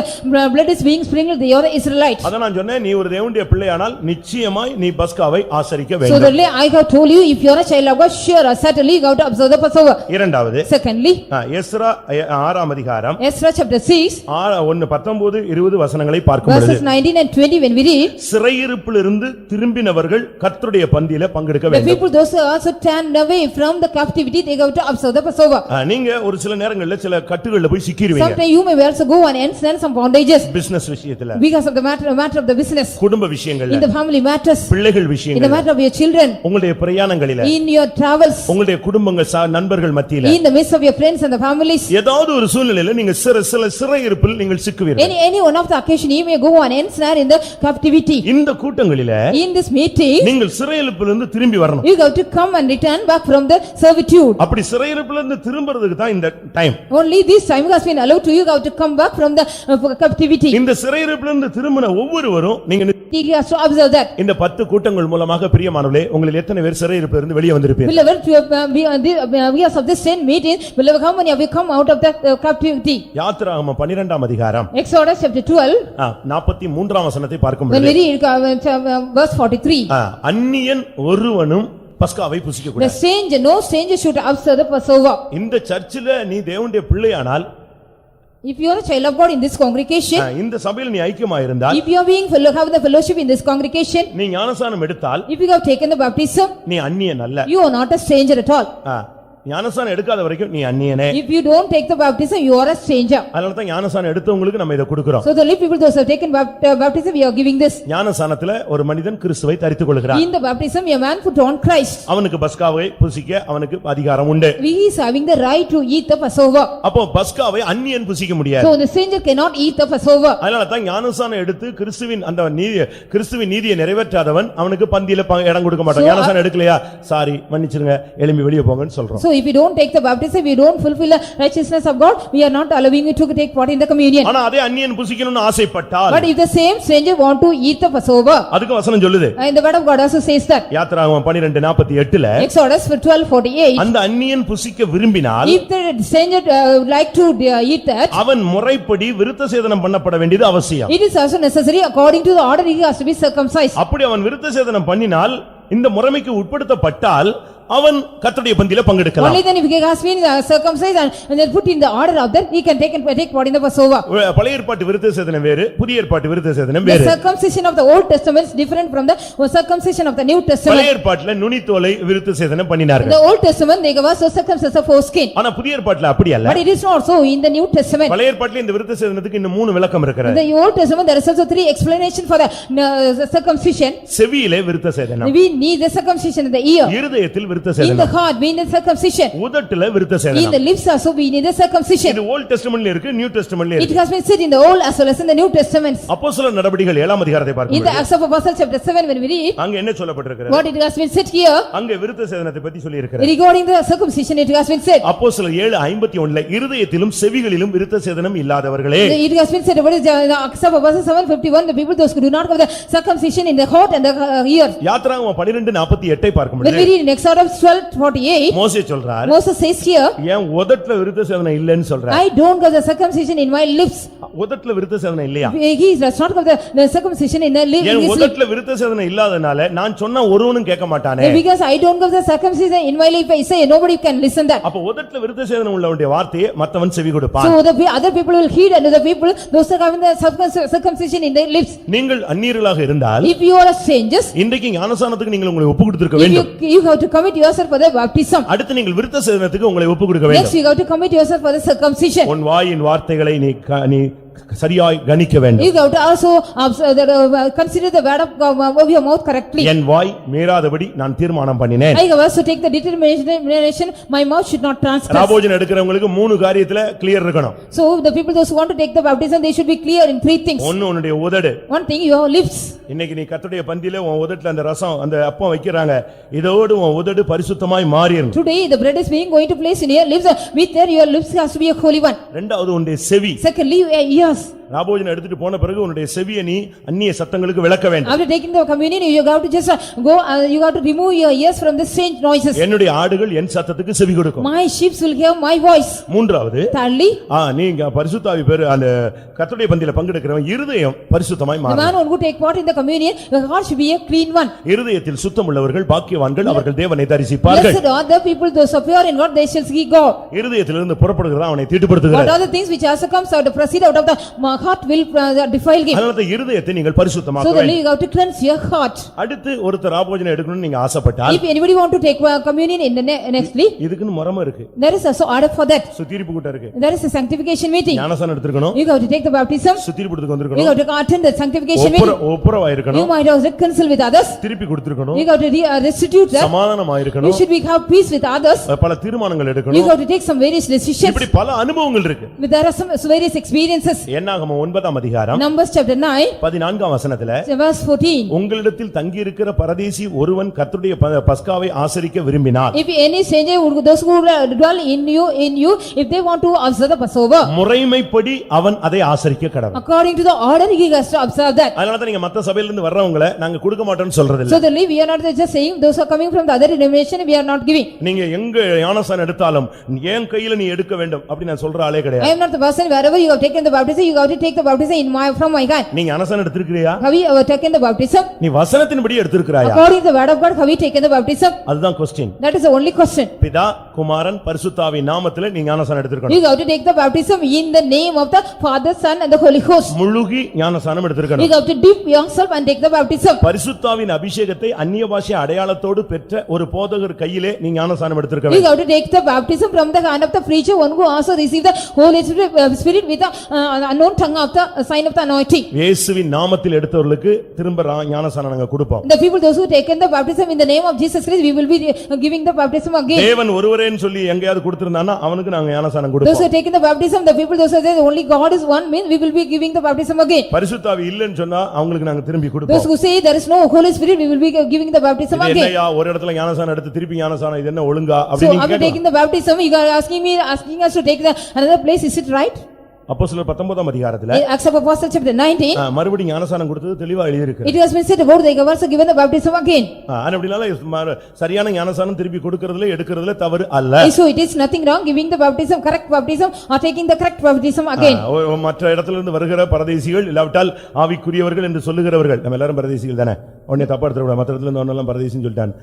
blood is being sprinkled, they are the Israelites. அத நான் சொன்னேன், நீ ஒரு தேவனுடைய பிள்ளையானால் நிச்சயமாய் நீ பஸ்காவை ஆசரிக்க So வேண்டும். that I have told you, if you are a child of God, sure certainly you have to observe the Passover. இரண்டாவது, Secondly, எஸ்ரா 6ஆம் அதிகாரம் Ezra chapter 6 19 வசனங்களை பார்க்கும் பொழுது verses 19 and 20 when we read, சிறையிருப்பிலிருந்து திரும்பினவர்கள் கர்த்தருடைய பந்தியிலே பங்கெடுக்க the வேண்டும். people those who also turned away from the captivity, they have to observe the Passover. நீங்க ஒரு சில நேரங்கள்ல சில கட்டுகள்ல போய் சிக்கிடுவீங்க. Sometimes you may also go and ensnare some bondages business விஷயத்துல, because of the matter of the business, குடும்ப விஷயங்கள்ல, in the family matters, பிள்ளைகள் in the விஷயங்கள்ல, matter of your children, உங்களுடைய பிரயாணங்களில, in your travels, உங்களுடைய குடும்பங்கள் நண்பர்கள் மத்தியில, in the midst of your friends and the families. ஏதாவது ஒரு சூழ்நிலையில நீங்க சிறையிருப்பில் நீங்கள் சிக்குவீர்கள். Any one of the occasion you may go and ensnare in the captivity. இந்த கூட்டங்களில In this meeting, நீங்கள் சிறையிருப்பிலிருந்து திரும்பி வரணும். you have to come and return back from the servitude. அப்படி சிறையிருப்பிலிருந்து திரும்பறதுக்கு தான் இந்த time. Only this time has been allowed to you have to come back from the captivity. இந்த சிறையிருப்பிலிருந்து திரும்பின ஒவ்வொருவரும் நீங்க He has to observe that. இந்த 10 கூட்டங்கள் மூலமாக பிரியமானவர்களே, உங்களில் எத்தனை பேர் சிறையிருப்பிலிருந்து வெளியே வந்திருப்பீர்கள்? Beloved, because of this 10 meeting, beloved, how many of you come out of the captivity? யாத்ராகமம் 12ஆம் அதிகாரம் Exodus chapter 12 43ஆம் வசனத்தை பார்க்கும் when பொழுது we read verse 43, அந்நியன் ஒருவனும் பஸ்காவை புசிக்க the கூடாது. stranger, no stranger should observe the Passover. இந்த சர்ச்சில நீ தேவனுடைய பிள்ளையானால், If you are a child of God in this congregation, இந்த சபையில் நீ ஐக்கியமாக இருந்தால், if you are being have the fellowship in this congregation, நீ ஞானஸ்நானம் எடுத்தால், if you have taken the baptism, நீ அந்நியன் அல்ல. you are not a stranger at all. ஞானஸ்நானம் எடுக்காத வரைக்கும் நீ அந்நியனே. If you don't take the baptism, you are a stranger. அதனால தான் ஞானஸ்நானம் எடுத்தவங்களுக்கு நம்ம இத கொடுக்கிறோம். So the only people those who have taken baptism, we are giving this. ஞானஸ்நானத்துல ஒரு மனிதன் கிறிஸ்துவை தரித்துக் கொள்கிறான். In the baptism, a man put on Christ. அவனுக்கு பஸ்காவை புசிக்க அவனுக்கு அதிகாரம் உண்டு. He is having the right to eat the Passover. அப்போ பஸ்காவை அந்நியன் புசிக்க முடியாது. So the stranger cannot eat the Passover. அதனால தான் ஞானஸ்நானம் எடுத்து கிறிஸ்துவின் நீதியை நிறைவேற்றாதவன் அவனுக்கு பந்தியில இடம் கொடுக்க மாட்டான். ஞானஸ்நானம் எடுக்கலையா, சாரி மன்னிச்சிருங்க, எழும்பி வெளியே போங்கன்னு சொல்றோம். So if we don't take the baptism, we don't fulfill the righteousness of God, we are not allowing you to take part in the communion. ஆனா அதே அந்நியன் புசிக்கணும்னு ஆசைப்பட்டால் But if the same stranger want to eat the Passover, அதுக்கு வசனம் சொல்லுது. and the word of God also says that. யாத்திராகமம் 12:48ல Exodus 12:48. அந்த அந்நியன் புசிக்க விரும்பினால் If the stranger would like to eat that, அவன் முறைப்படி விருத்த சேதனம் பண்ணப்பட வேண்டியது அவசியம். it is also necessary according to the order he has to be circumcised. அப்படி அவன் விருத்த சேதனம் பண்ணினால் இந்த முறைமைக்கு உட்படுத்தப்பட்டால் அவன் கர்த்தருடைய பந்தியில பங்கெடுக்கலாம். Only then if he has been circumcised and then put in the order of that, he can take part in the Passover. பழைய ஏற்பாட்டு விருத்த சேதனம் வேறு, புதிய ஏற்பாட்டு விருத்த சேதனம் The வேறு. circumcision of the Old Testament is different from the circumcision of the New பழைய Testament. ஏற்பாட்டுல நுனித்தோலை விருத்த சேதனம் In பண்ணினார்கள். the Old Testament, they gave us the circumcision of foreskin. ஆனா புதிய ஏற்பாட்டுல அப்படி அல்ல. But it is not so in the New Testament. பழைய ஏற்பாட்டுல இந்த விருத்த சேதனத்துக்கு இன்னும் 3 விளக்கம் In இருக்கிறது. the Old Testament, there is also 3 explanations for the circumcision. செவியிலே விருத்த சேதனம், We need the circumcision in the ear. இருதயத்தில் விருத்த In the சேதனம், heart, we need circumcision. உதட்டுல விருத்த In சேதனம். the lips also, we need the circumcision. இது volt டெஸ்டமென்ட்ல இருக்கு, new டெஸ்டமென்ட்ல It இருக்கு. has been said in the Old as well as in the New Testaments. அப்போஸ்தலர் நடபடிகள் 7ஆம் அதிகாரத்தை In the பார்க்கும்போது Acts of Apostles chapter 7, when we read, அங்க என்ன சொல்லப்பட்டிருக்கிறது? what it has been said here, அங்க விருத்த சேதனத்தை பத்தி சொல்லி இருக்கிறது. regarding the circumcision, it has been said. அப்போஸ்தலர் 7:51 இருதயத்திலும் செவிகளிலும் விருத்த சேதனம் இல்லாதவர்களே. It has been said about the Acts of Apostles 7:51, the people those who do not have the circumcision in the heart and the ears. யாத்திராகமம் 12:48 When பார்க்கும்போது we read in Exodus 12:48, மோசே சொல்றார், Moses says here, ஏன் உதட்டுல விருத்த சேதனம் இல்லைன்னு சொல்றார். I don't have the circumcision in my lips. உதட்டுல விருத்த சேதனம் இல்லையா? He does not have the circumcision in the lips. ஏன் உதட்டுல விருத்த சேதனம் இல்லாதனால நான் சொன்னா ஒருவனும் கேட்க மாட்டானே. Because I don't have the circumcision in my lips, I say nobody can listen that. அப்ப உதட்டுல விருத்த சேதனம் உள்ளவனுடைய வார்த்தையை மத்தவன் செவி கொடுப்பான். So the other people will heed, and the people those who have the circumcision in their lips. நீங்கள் அந்நியர்களாக இருந்தால் If you are a strangers, இன்றைக்கு ஞானசானத்துக்கு நீங்கள் உங்களை ஒப்பு கொடுத்திருக்க if வேண்டும். you have to commit yourself for the baptism. அடுத்து நீங்கள் விருத்த சேதனத்துக்கு உங்களை ஒப்பு கொடுக்க Next வேண்டும். you have to commit yourself for the circumcision. உன் வாயின் வார்த்தைகளை நீ சரியாய் கணிக்க வேண்டும். You have to also consider the word of God of your mouth correctly. என் வாய் மீறாதபடி நான் தீர்மானம் பண்ணினேன். I have also take the determination, my mouth should not transgress. ராபோஜனம் எடுக்கிறவங்களுக்கு 3 காரியத்துல கிளியர் இருக்கணும். So the people those who want to take the baptism, they should be clear in 3 things. ஒன்னு உன்னுடைய உதடு. One thing, your lips. இன்னைக்கு நீ கர்த்தருடைய பந்தியிலே உன் உதட்டுல அந்த ரசம் அந்த அப்பம் வைக்கறாங்க. இதோடு உன் உதடு பரிசுத்தமாய் மாறிரும். Today the bread is being going to place in your lips, with there your lips has to be a holy one. இரண்டாவது உன்னுடைய செவி. Secondly, your ears. ராபோஜனம் எடுத்துட்டு போன பிறகு உன்னுடைய செவியை நீ அந்நிய சத்தங்களுக்கு விலக்க வேண்டும். After taking the communion, you have to just go, you have to remove your ears from the strange noises. என்னுடைய ஆடுகள் என் சத்தத்துக்கு செவி கொடுக்கும். My sheep will hear my voice. மூன்றாவது, Thirdly, நீங்க பரிசுத்தாவி பேர் அந்த கர்த்தருடைய பந்தியில பங்கெடுக்கிறவன் இருதயம் பரிசுத்தமாய் the man மாறும். who take part in the communion, your heart should be a clean one. இருதயத்தில் சுத்தம் உள்ளவர்கள் பாக்கியவான்கள், அவர்கள் தேவனை தரிசிப்பார்கள். Blessed are the people those who pure in God, they shall see God. இருதயத்திலிருந்து புறப்படுகிறதா அவனை What தீட்டுப்படுத்துகிறார். are the things which also comes out, proceed out of the heart will defile him. அதனால தான் இருதயத்தை நீங்கள் பரிசுத்தமாக்க So then வேண்டும். you have to cleanse your heart. அடுத்து ஒருத்தர் ராபோஜனம் எடுக்கணும்னு நீங்க ஆசைப்பட்டால் If anybody want to take communion in the nextly, இதுக்குன்னு முறைமை இருக்கு. there is also order for that. சுத்திரிப்பு கூட்டம் இருக்கு. There is a sanctification meeting. ஞானஸ்நானம் எடுத்துக்கணும். You have to take the baptism. சுத்திரிப்புக்கு You வந்திருக்கணும். have to attend the sanctification meeting. ஒப்புரவா You இருக்கணும். might also reconcile with others. திருப்பி கொடுத்திருக்கணும். You have to restitute that. சமாதானமா You இருக்கணும். should have peace with others. பல தீர்மானங்கள் You எடுக்கணும். have to take some various decisions. இப்படி பல அனுபவங்கள் இருக்கு. There are some various experiences. என்னாகமம் 9ஆம் அதிகாரம் Numbers chapter 9, 14ஆம் வசனத்துல verse 14. உங்களிடத்தில் தங்கி இருக்கிற பரதேசி ஒருவன் கர்த்தருடைய பஸ்காவை ஆசரிக்க விரும்பினார். If any stranger, those who dwell in you, if they want to observe the Passover, முறைமைப்படி அவன் அதை ஆசரிக்க கடவன். according to the order, he has to observe that. அதனால தான் நீங்க மத்த சபையில இருந்து வர்றவங்கள நாங்க கொடுக்க மாட்டோம்னு சொல்றது இல்ல. So the we are not just saying those who are coming from the other denomination, we are not giving. நீங்க எங்க ஞானஸ்நானம் எடுத்தாலும் என் கையில நீ எடுக்க வேண்டும் அப்படி நான் சொல்ற ஆளே I கிடையாது. am not the person, wherever you have taken the baptism, you have to take the baptism from my hand. நீ ஞானஸ்நானம் எடுத்திருக்கிறியா? Have you ever taken the baptism? நீ வசனத்தின்படி எடுத்திருக்கிறாயா? According to the word of God, have you taken the baptism? அதுதான் question. That is the only question. பிதா குமாரன் பரிசுத்தாவின் நாமத்திலே நீ ஞானஸ்நானம் எடுத்திருக்கணும். You have to take the baptism in the name of the Father, Son and the Holy Ghost. முழுகி ஞானஸ்நானம் எடுத்திருக்கணும். You have to dip yourself and take the baptism. பரிசுத்தாவின் அபிஷேகத்தை அந்நிய பாஷை அடையாளத்தோடு பெற்ற ஒரு போதகர் கையிலே நீ ஞானஸ்நானம் எடுத்திருக்க You வேண்டும். have to take the baptism from the hand of the preacher, one who also received the Holy Spirit with the unknown tongue of the sign of the anointing. இயேசுவின் நாமத்தில் எடுத்தவர்களுக்கு திரும்ப ஞானசானம் நாங்க கொடுப்போம். The people those who taken the baptism in the name of Jesus Christ, we will be giving the baptism again. தேவன் ஒருவரேன்னு சொல்லி எங்கயாவது கொடுத்திருந்தானா அவனுக்கு நாங்க ஞானசானம் Those who கொடுப்போம். taken the baptism, the people those who say only God is one, means we will be giving the baptism again. பரிசுத்த ஆவி இல்லன்னு சொன்னா அவங்களுக்கு நாங்க திரும்பி Those கொடுப்போம். who say there is no Holy Spirit, we will be giving the baptism இது again. என்னையா ஒரு இடத்துல ஞானசானம் எடுத்து திருப்பி ஞானசானம் இது என்ன ஒழுங்கா So அப்படி after நீங்க taking the baptism, you are asking us to take the another place, is it right? அப்போஸ்தலர் 19 அதிகாரத்துல In Acts of Apostles chapter 19, மறுபடியும் ஞானசானம் கொடுத்தது தெளிவா எழுதி இருக்கு. it has been said about they have also given the baptism again. அப்படினால சரியான ஞானசானம் திருப்பி கொடுக்கிறதுல எடுக்கிறதுல தவறு அல்ல. So it is nothing wrong giving the baptism, correct baptism, or taking the correct baptism again. மற்ற இடத்துல இருந்து வருகிற பரதேசிகள் இல்லாவிட்டால் ஆவிக்குரியவர்கள் என்று சொல்லுகிறவர்கள் நம்ம எல்லாரும் பரதேசிகள் தானே. உடனே தப்பா எடுத்துக்கூடாது. மற்ற இடத்துல இருந்து ஒன்னெல்லாம் பரதேசின்னு சொல்லிட்டான்.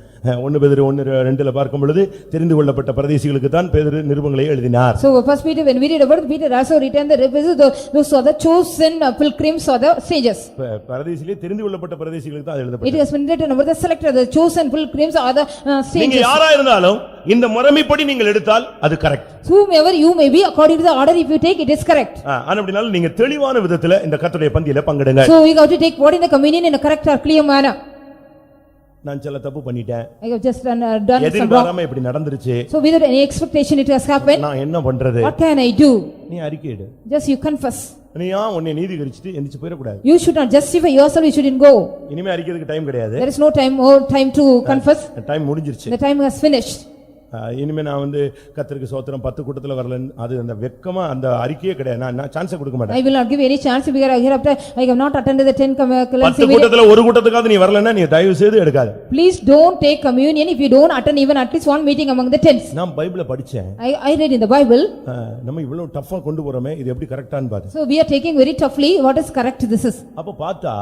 1 பேதுரு 1:2 பார்க்கும் பொழுது தெரிந்து கொள்ளப்பட்ட பரதேசிகளுக்கு தான் பேதுரு நிருபங்களை எழுதினார். So first Peter, when we read about Peter also written the those are the chosen pilgrims or the sages. பரதேசிலே தெரிந்து கொள்ளப்பட்ட பரதேசிகளுக்கு தான் எழுதப்பட்டது. It has been written about the selected, the chosen pilgrims or the நீங்க sages. யாரா இருந்தாலும் இந்த முறைமைப்படி நீங்கள் எடுத்தால் அது correct. Whomever you may be, according to the order, if you take, it is correct. அப்படினால நீங்க தெளிவான விதத்துல இந்த கர்த்தருடைய பந்தியில பங்கெடுங்க. So we have to take part in the communion in a correct or clear manner. நான் சில தப்பு பண்ணிட்டேன். I have just done some wrong. எதிர்பாராம இப்படி நடந்துருச்சு. So without any expectation it has happened. நான் என்ன பண்றது? What can I do? நீ அறிக்கையிடு. Just you confess. நீயா உன்னை நீதிகரிச்சிட்டு எந்திச்சு போயிர கூடாது. You should not justify yourself, you shouldn't go. இனிமே அறிக்கைக்கு டைம் கிடையாது. There is no more time to confess. Time முடிஞ்சிருச்சு. The time has finished. இனிமே நான் கர்த்தருக்கு ஸ்தோத்திரம் 10 கூட்டத்துல வரல அது அந்த வெக்கமா அந்த அறிக்கையே கிடையாது. நான் சான்ஸ் கொடுக்க மாட்டேன். I will not give any chance because hereafter I have not attended the 10 10 கூட்டத்துல ஒரு கூட்டத்துக்காவது நீ வரலன்னா நீ தயவு செய்து எடுக்காத. Please don't take communion if you don't attend even at least one meeting among the 10s. நான் பைபிளை படிச்சேன். I read in the Bible. நம்ம இவ்வளவு டஃபா கொண்டு போறோமே இது எப்படி கரெக்ட்டான்னு பாரு. So we are taking very toughly what is correct this is. அப்ப பார்த்தா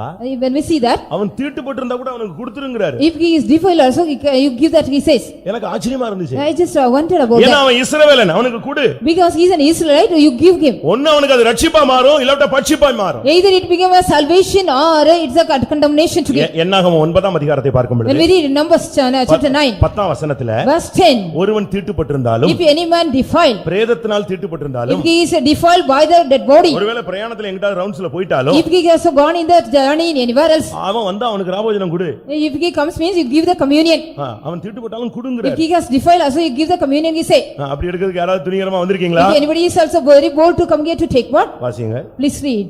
when we see that அவன் தீட்டுப்பட்டு இருந்தா கூட அவனுக்கு கொடுத்துருங்கறாரு. if he is defiled also you give that, he says. எனக்கு ஆச்சரியமா இருந்துச்சு. I just wondered about ஏன்னா that. அவன் இஸ்ரவேலன் அவனுக்கு கொடு. Because he is an Israelite, you give him. ஒண்ணு அவனுக்கு அது ரட்சிப்பா மாறும் இல்லட்ட பட்சிப்பாய் மாறும். Either it become a salvation or it's a condemnation to him. என்னாகமம் 9ஆம் அதிகாரத்தை பார்க்கும் பொழுது When we read in Numbers chapter 9 10ஆம் வசனத்துல verse 10, ஒருவன் தீட்டுப்பட்டிருந்தாலும் if any man defiled, பிரேதத்தினால் தீட்டுப்பட்டிருந்தாலும் if he is defiled by the dead body, ஒருவேளை பிரயாணத்துல எங்கடா ரவுண்ட்ஸ்ல போய்ட்டாலும் if he has gone in the journey in anywhere else, அவன் வந்தா அவனுக்கு ராபோஜனம் கொடு. if he comes means you give the communion. அவன் தீட்டுப்பட்டாலும் If கொடுங்கறாரு. he has defiled also you give the communion, he say. அப்படி எடுக்கிறதுக்கு யாராவது துணிகரமா வந்திருக்கீங்களா? If anybody is also very bold to come here to take what? வாசிங்க. Please read.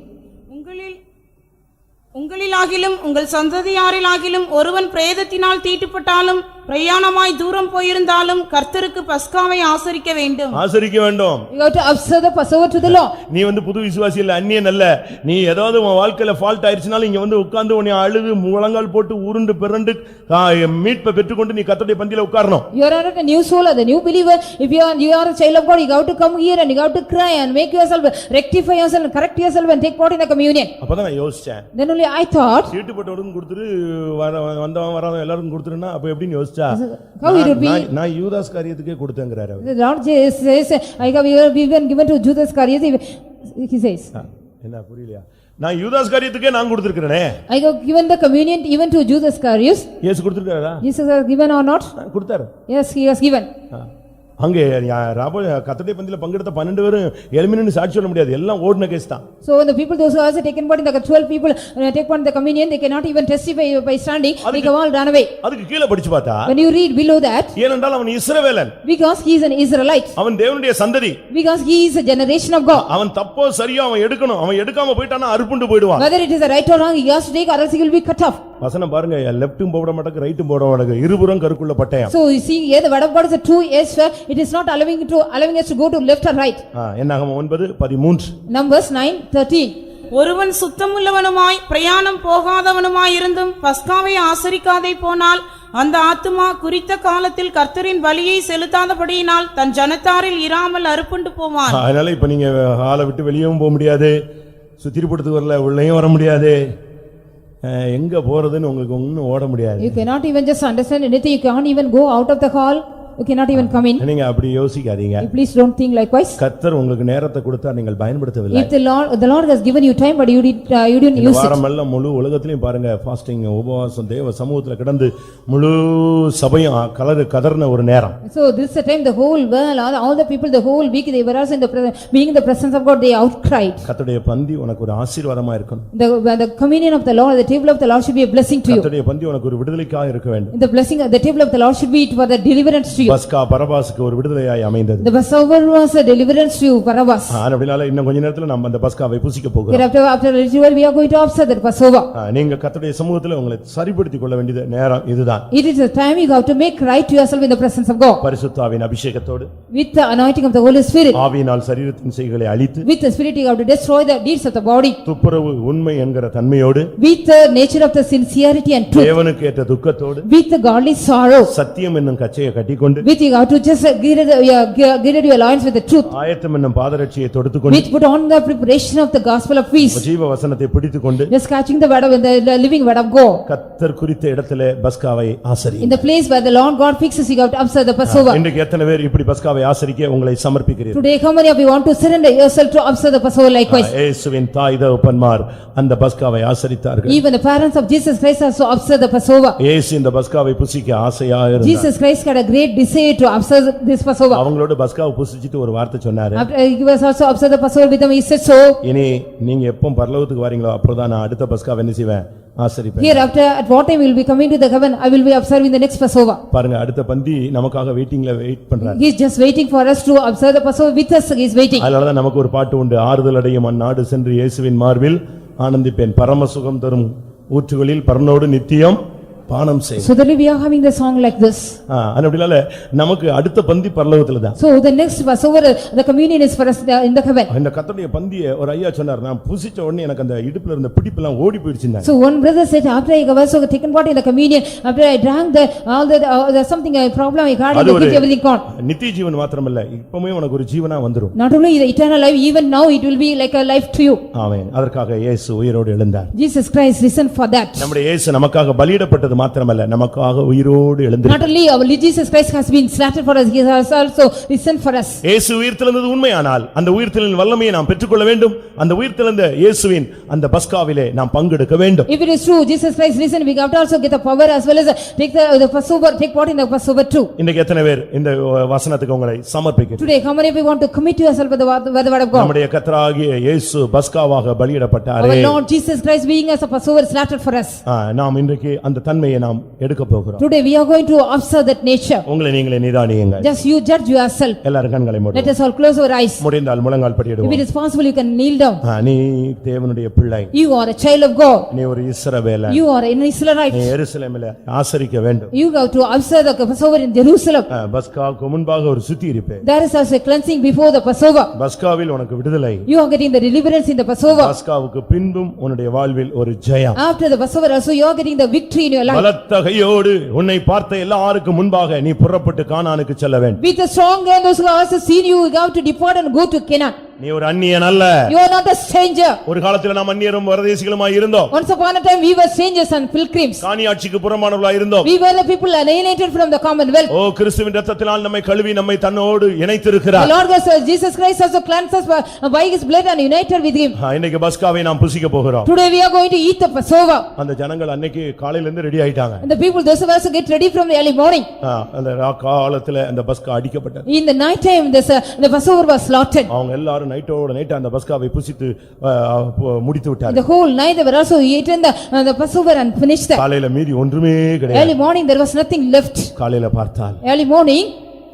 உங்களிலாகிலும் உங்கள் சந்ததியாரிலாகிலும் ஒருவன் பிரேதத்தினால் தீட்டுப்பட்டாலும் பிரயாணமாய் தூரம் போயிருந்தாலும் கர்த்தருக்கு பஸ்காவை ஆசரிக்க வேண்டும். ஆசரிக்க வேண்டும். You have to observe the Passover to the law. நீ புது விசுவாசி இல்ல, அந்நியன் அல்ல. நீ ஏதாவது உன் வாழ்க்கையில ஃபால்ட் ஆயிருச்சுனாலும் இங்க உட்கார்ந்து உன்னை அழுது முழங்கால் போட்டு உருண்டு பிறண்டு மீட்பை பெற்றுக்கொண்டு நீ கர்த்தருடைய பந்தியில உட்காரணும். You are not a new soul or the new believer. If you are a child of God, you have to come here and you have to cry and make yourself, rectify yourself and correct yourself and take part in the communion. அப்பதான் நான் யோசிச்சேன். Then only I thought, தீட்டுப்பட்டவனுக்கு கொடுத்துரு வந்தவன் வராதவன் எல்லாருக்கும் கொடுத்துருன்னா அப்ப எப்படின்னு யோசிச்சா how it would be. நான் யூதாஸ் காரியத்துக்கே கொடுத்தேங்கறாரு. The Lord says, I have even given to Judas Iscariot, he says. என்ன புரியலையா? நான் யூதாஸ் காரியத்துக்கே நான் கொடுத்திருக்கேனே. I have given the communion even to Judas Iscariot. இயேசு கொடுத்திருக்காரா? Jesus has given or not? கொடுத்தாரு. Yes, he has given. அங்கே கர்த்தருடைய பந்தியில பங்கெடுத்த 12 பேரும் எழுமின்னு சாட்சி சொல்ல முடியாது, எல்லாம் ஓடுன கேஸ் தான். So when the people those who also taken part in the 12 people take part in the communion, they cannot even testify by standing, they have all run away. அதுக்கு கீழ படிச்சு பார்த்தா When you read below that, ஏனென்றால் அவன் இஸ்ரவேலன், because he is an Israelite, அவன் தேவனுடைய சந்ததி, because he is a generation of God, அவன் தப்போ சரியா அவன் எடுக்கணும், அவன் எடுக்காம போய்ட்டானா அறுப்புண்டு போய்டுவான். whether it is a right or wrong, he has to take or else he will be cut off. வசனம் பாருங்க, லெஃப்ட்டும் போட மாட்டேங்க ரைட்டும் போட மாட்டேங்க, இருபுறம் கருக்குள்ள பட்டயம். So you see here the word of God is a true yes, it is not allowing us to go to left or right. என்னாகமம் 9:13. Numbers 9:13. ஒருவன் சுத்தமுள்ளவனுமாய் பிரயாணம் போகாதவனுமாய் இருந்தும் பஸ்காவை ஆசரிக்காதே போனால் அந்த ஆத்துமா குறித்த காலத்தில் கர்த்தரின் பலியை செலுத்தாதபடியினால் தன் ஜனத்தாரில் இராமல் அறுப்புண்டு போவான். அதனால இப்ப நீங்க ஆளை விட்டு வெளியவும் போக முடியாது, சுத்திரிப்படுத்து வரல உள்ளேயும் வர முடியாது, எங்க போறதுன்னு உங்களுக்கு ஒண்ணும் ஓட முடியாது. You cannot even just understand anything, you can't even go out of the hall. you cannot even come in. நீங்க அப்படி யோசிக்காதீங்க. You please don't think likewise. கர்த்தர் உங்களுக்கு நேரத்தை கொடுத்தா நீங்கள் பயன்படுத்தவில்லை. If the Lord has given you time but you didn't use it. வாரமெல்லாம் முழு உலகத்திலயும் பாருங்க ஃபாஸ்டிங் உபவாசம் தேவ சமூகத்துல கிடந்து முழு சபையும் கதர்ன ஒரு நேரம். So this is the time the whole world, all the people, the whole week they were also in the being in the presence of God, they outcried. கர்த்தருடைய பந்தி உனக்கு ஒரு ஆசீர்வாதமா இருக்கணும். The communion of the Lord, the table of the Lord should be a blessing to you. கர்த்தருடைய பந்தி உனக்கு ஒரு விடுதலைக்காக இருக்க வேண்டும். The blessing, the table of the Lord should be for the deliverance to you. பஸ்கா பரபாசுக்கு ஒரு விடுதலையாய் அமைந்தது. The Passover was a deliverance to Barabbas. அப்படினால இன்னும் கொஞ்ச நேரத்துல நம்ம அந்த பஸ்காவை புசிக்க போகிறோம். After a ritual we are going to observe that Passover. நீங்க கர்த்தருடைய சமூகத்துல உங்களை சரிப்படுத்திக் கொள்ள வேண்டிய நேரம் இதுதான். It is the time you have to make right to yourself in the presence of God. பரிசுத்த ஆவியின் அபிஷேகத்தோடு, with the anointing of the Holy Spirit, ஆவியினால் சரீரத்தின் செய்கைகளை அழித்து, with the spirit you have to destroy the deeds of the body, துப்புரவு உண்மை என்கிற தன்மையோடு, with the nature of the sincerity and truth, தேவனுக்கு ஏற்ற துக்கத்தோடு, with the godly sorrow, சத்தியம் என்னும் கச்சையை கட்டிக்கொண்டு, with you have to just girded your loins with the truth, ஆயத்தம் என்னும் பாதரட்சியை தொடுத்துக்கொண்டு, with put on the preparation of the gospel of peace, ஜீவ வசனத்தை பிடித்துக்கொண்டு, just catching the word of the living word of God. கர்த்தர் குறித்த இடத்திலே பஸ்காவை ஆசரி. In the place where the Lord God fixes, you have to observe the Passover. இன்றைக்கு எத்தனை பேர் இப்படி பஸ்காவை ஆசரிக்க உங்களை சமர்ப்பிக்கிறீர்கள்? Today how many of you want to surrender yourself to observe the Passover likewise? இயேசுவின் தாய் தகப்பன்மார் அந்த பஸ்காவை ஆசரித்தார்கள். Even the parents of Jesus Christ also observe the Passover. இயேசு இந்த பஸ்காவை புசிக்க ஆசையா இருந்தார். Jesus Christ had a great desire to observe this Passover. அவங்களோட பஸ்காவை புசிச்சிட்டு ஒரு வார்த்தை சொன்னாரு. After he was also observe the Passover with them, he said so. இனி நீங்க எப்போ பரலோகத்துக்கு வரீங்களோ அப்பதான் நான் அடுத்த பஸ்காவை என்ன செய்வேன்? ஆசரிப்பேன். Hereafter at what time we will be coming to the heaven, I will be observing the next Passover. பாருங்க அடுத்த பந்தி நமக்காக வெயிட்டிங்ல வெயிட் பண்றாரு. He is just waiting for us to observe the Passover with us. He is waiting. அதனால தான் நமக்கு ஒரு பாட்டு உண்டு. ஆறுதல் அடையும் அந்நாடு சென்று இயேசுவின் மார்பில் ஆனந்திப்பேன், பரம சுகம் தரும் ஊற்றுகளில் பரனோடு நித்தியம் பானம் செய். So that we are having the song like this. அப்படினால நமக்கு அடுத்த பந்தி பரலோகத்துல தான். So the next Passover, the communion is for us in the heaven. இந்த கர்த்தருடைய பந்தியை ஒரு ஐயா சொன்னார், நான் புசிச்ச உடனே எனக்கு அந்த இடுப்புல இருந்த பிடிப்பு எல்லாம் ஓடி போயிடுச்சுங்க. So one brother said, after I was taken part in the communion, after I drank all the something a problem I had in the pit, everything gone. நித்திய ஜீவன் மாத்திரமல்ல, இப்பவே உனக்கு ஒரு ஜீவனா வந்துரும். Not only the eternal life, even now it will be like a life to you. ஆமென். அதற்காக இயேசு உயிரோடு எழுந்தார். Jesus Christ risen for that. நம்முடைய இயேசு நமக்காக பலியிடப்பட்டது மாத்திரமல்ல, நமக்காக உயிரோடு எழுந்தார். Not only our Jesus Christ has been slaughtered for us, he has also risen for us. இயேசு உயிர்த்தெழுந்தது உண்மையானால் அந்த உயிர்த்தெழுதலின் வல்லமையை நாம் பெற்றுக்கொள்ள வேண்டும். அந்த உயிர்த்தெழுந்த இயேசுவின் அந்த பஸ்காவிலே நாம் பங்கெடுக்க வேண்டும். If it is true Jesus Christ risen, we have to also get the power as well as take the Passover, take part in the Passover too. இன்னைக்கு எத்தனை பேர் இந்த வசனத்துக்கு உங்களை சமர்ப்பிக்கிறீர்கள்? Today how many of you want to commit yourself with the word of God? நம்முடைய கர்த்தராகிய இயேசு பஸ்காவாக பலியிடப்பட்டாரே. Our Lord Jesus Christ being as a Passover slaughtered for us. நாம் இன்றைக்கு அந்த தன்மையை நாம் எடுக்க போகிறோம். Today we are going to observe that nature. உங்களை நீங்களே நிதானியுங்கள். Just you judge yourself. எல்லாரும் கண்களை மூடுங்க. Let us all close our eyes. முடிந்தால் முழங்கால் படியிடுவோம். If it is possible you can kneel down. நீ தேவனுடைய பிள்ளை. You are a child of God. நீ ஒரு இஸ்ரவேலன். You are an Israelite. நீ எருசலேமிலே ஆசரிக்க வேண்டும். You have to observe the Passover in Jerusalem. பஸ்காவுக்கு முன்பாக ஒரு சுத்திகரிப்பு. There is also a cleansing before the Passover. பஸ்காவில் உனக்கு விடுதலை. You are getting the deliverance in the Passover. பஸ்காவுக்கு பின்பும் உன்னுடைய வாழ்வில் ஒரு ஜெயம். After the Passover also you are getting the victory in your life. பலத்த கையோடு உன்னை பார்த்த எல்லாருக்கும் முன்பாக நீ புறப்பட்டு கானானுக்கு செல்ல வேண்டும். With a strong hand those who have also seen you have to depart and go to Canaan. நீ ஒரு அந்நியன் அல்ல. You are not a stranger. ஒரு காலத்துல நாம் அந்நியரும் பரதேசிகளுமாய் இருந்தோம். Once upon a time we were strangers and pilgrims. காணியாட்சிக்கு புறம்பானவர்களாய் இருந்தோம். We were the people alienated from the commonwealth. ஓ கிறிஸ்துவின் இரத்தத்தினால் நம்மை கழுவி நம்மை தன்னோடு இணைத்திருக்கிறார். The Lord Jesus Christ also cleansed us by his blood and united with him. இன்னைக்கு பஸ்காவை நாம் புசிக்க போகிறோம். Today we are going to eat the Passover. அந்த ஜனங்கள் அன்னைக்கு காலையில இருந்து ரெடி ஆயிட்டாங்க. And the people those who also get ready from the early morning. அந்த காலத்துல அந்த பஸ்கா அடிக்கப்பட்டது. In the night time the Passover was slaughtered. அவங்க எல்லாரும் நைட்டோட நைட் அந்த பஸ்காவை புசித்து முடித்து விட்டார்கள். The whole night they were also eaten the Passover and finished that. காலையில மீதி ஒன்றுமே கிடையாது. Early morning there was nothing left. காலையில பார்த்தால் Early morning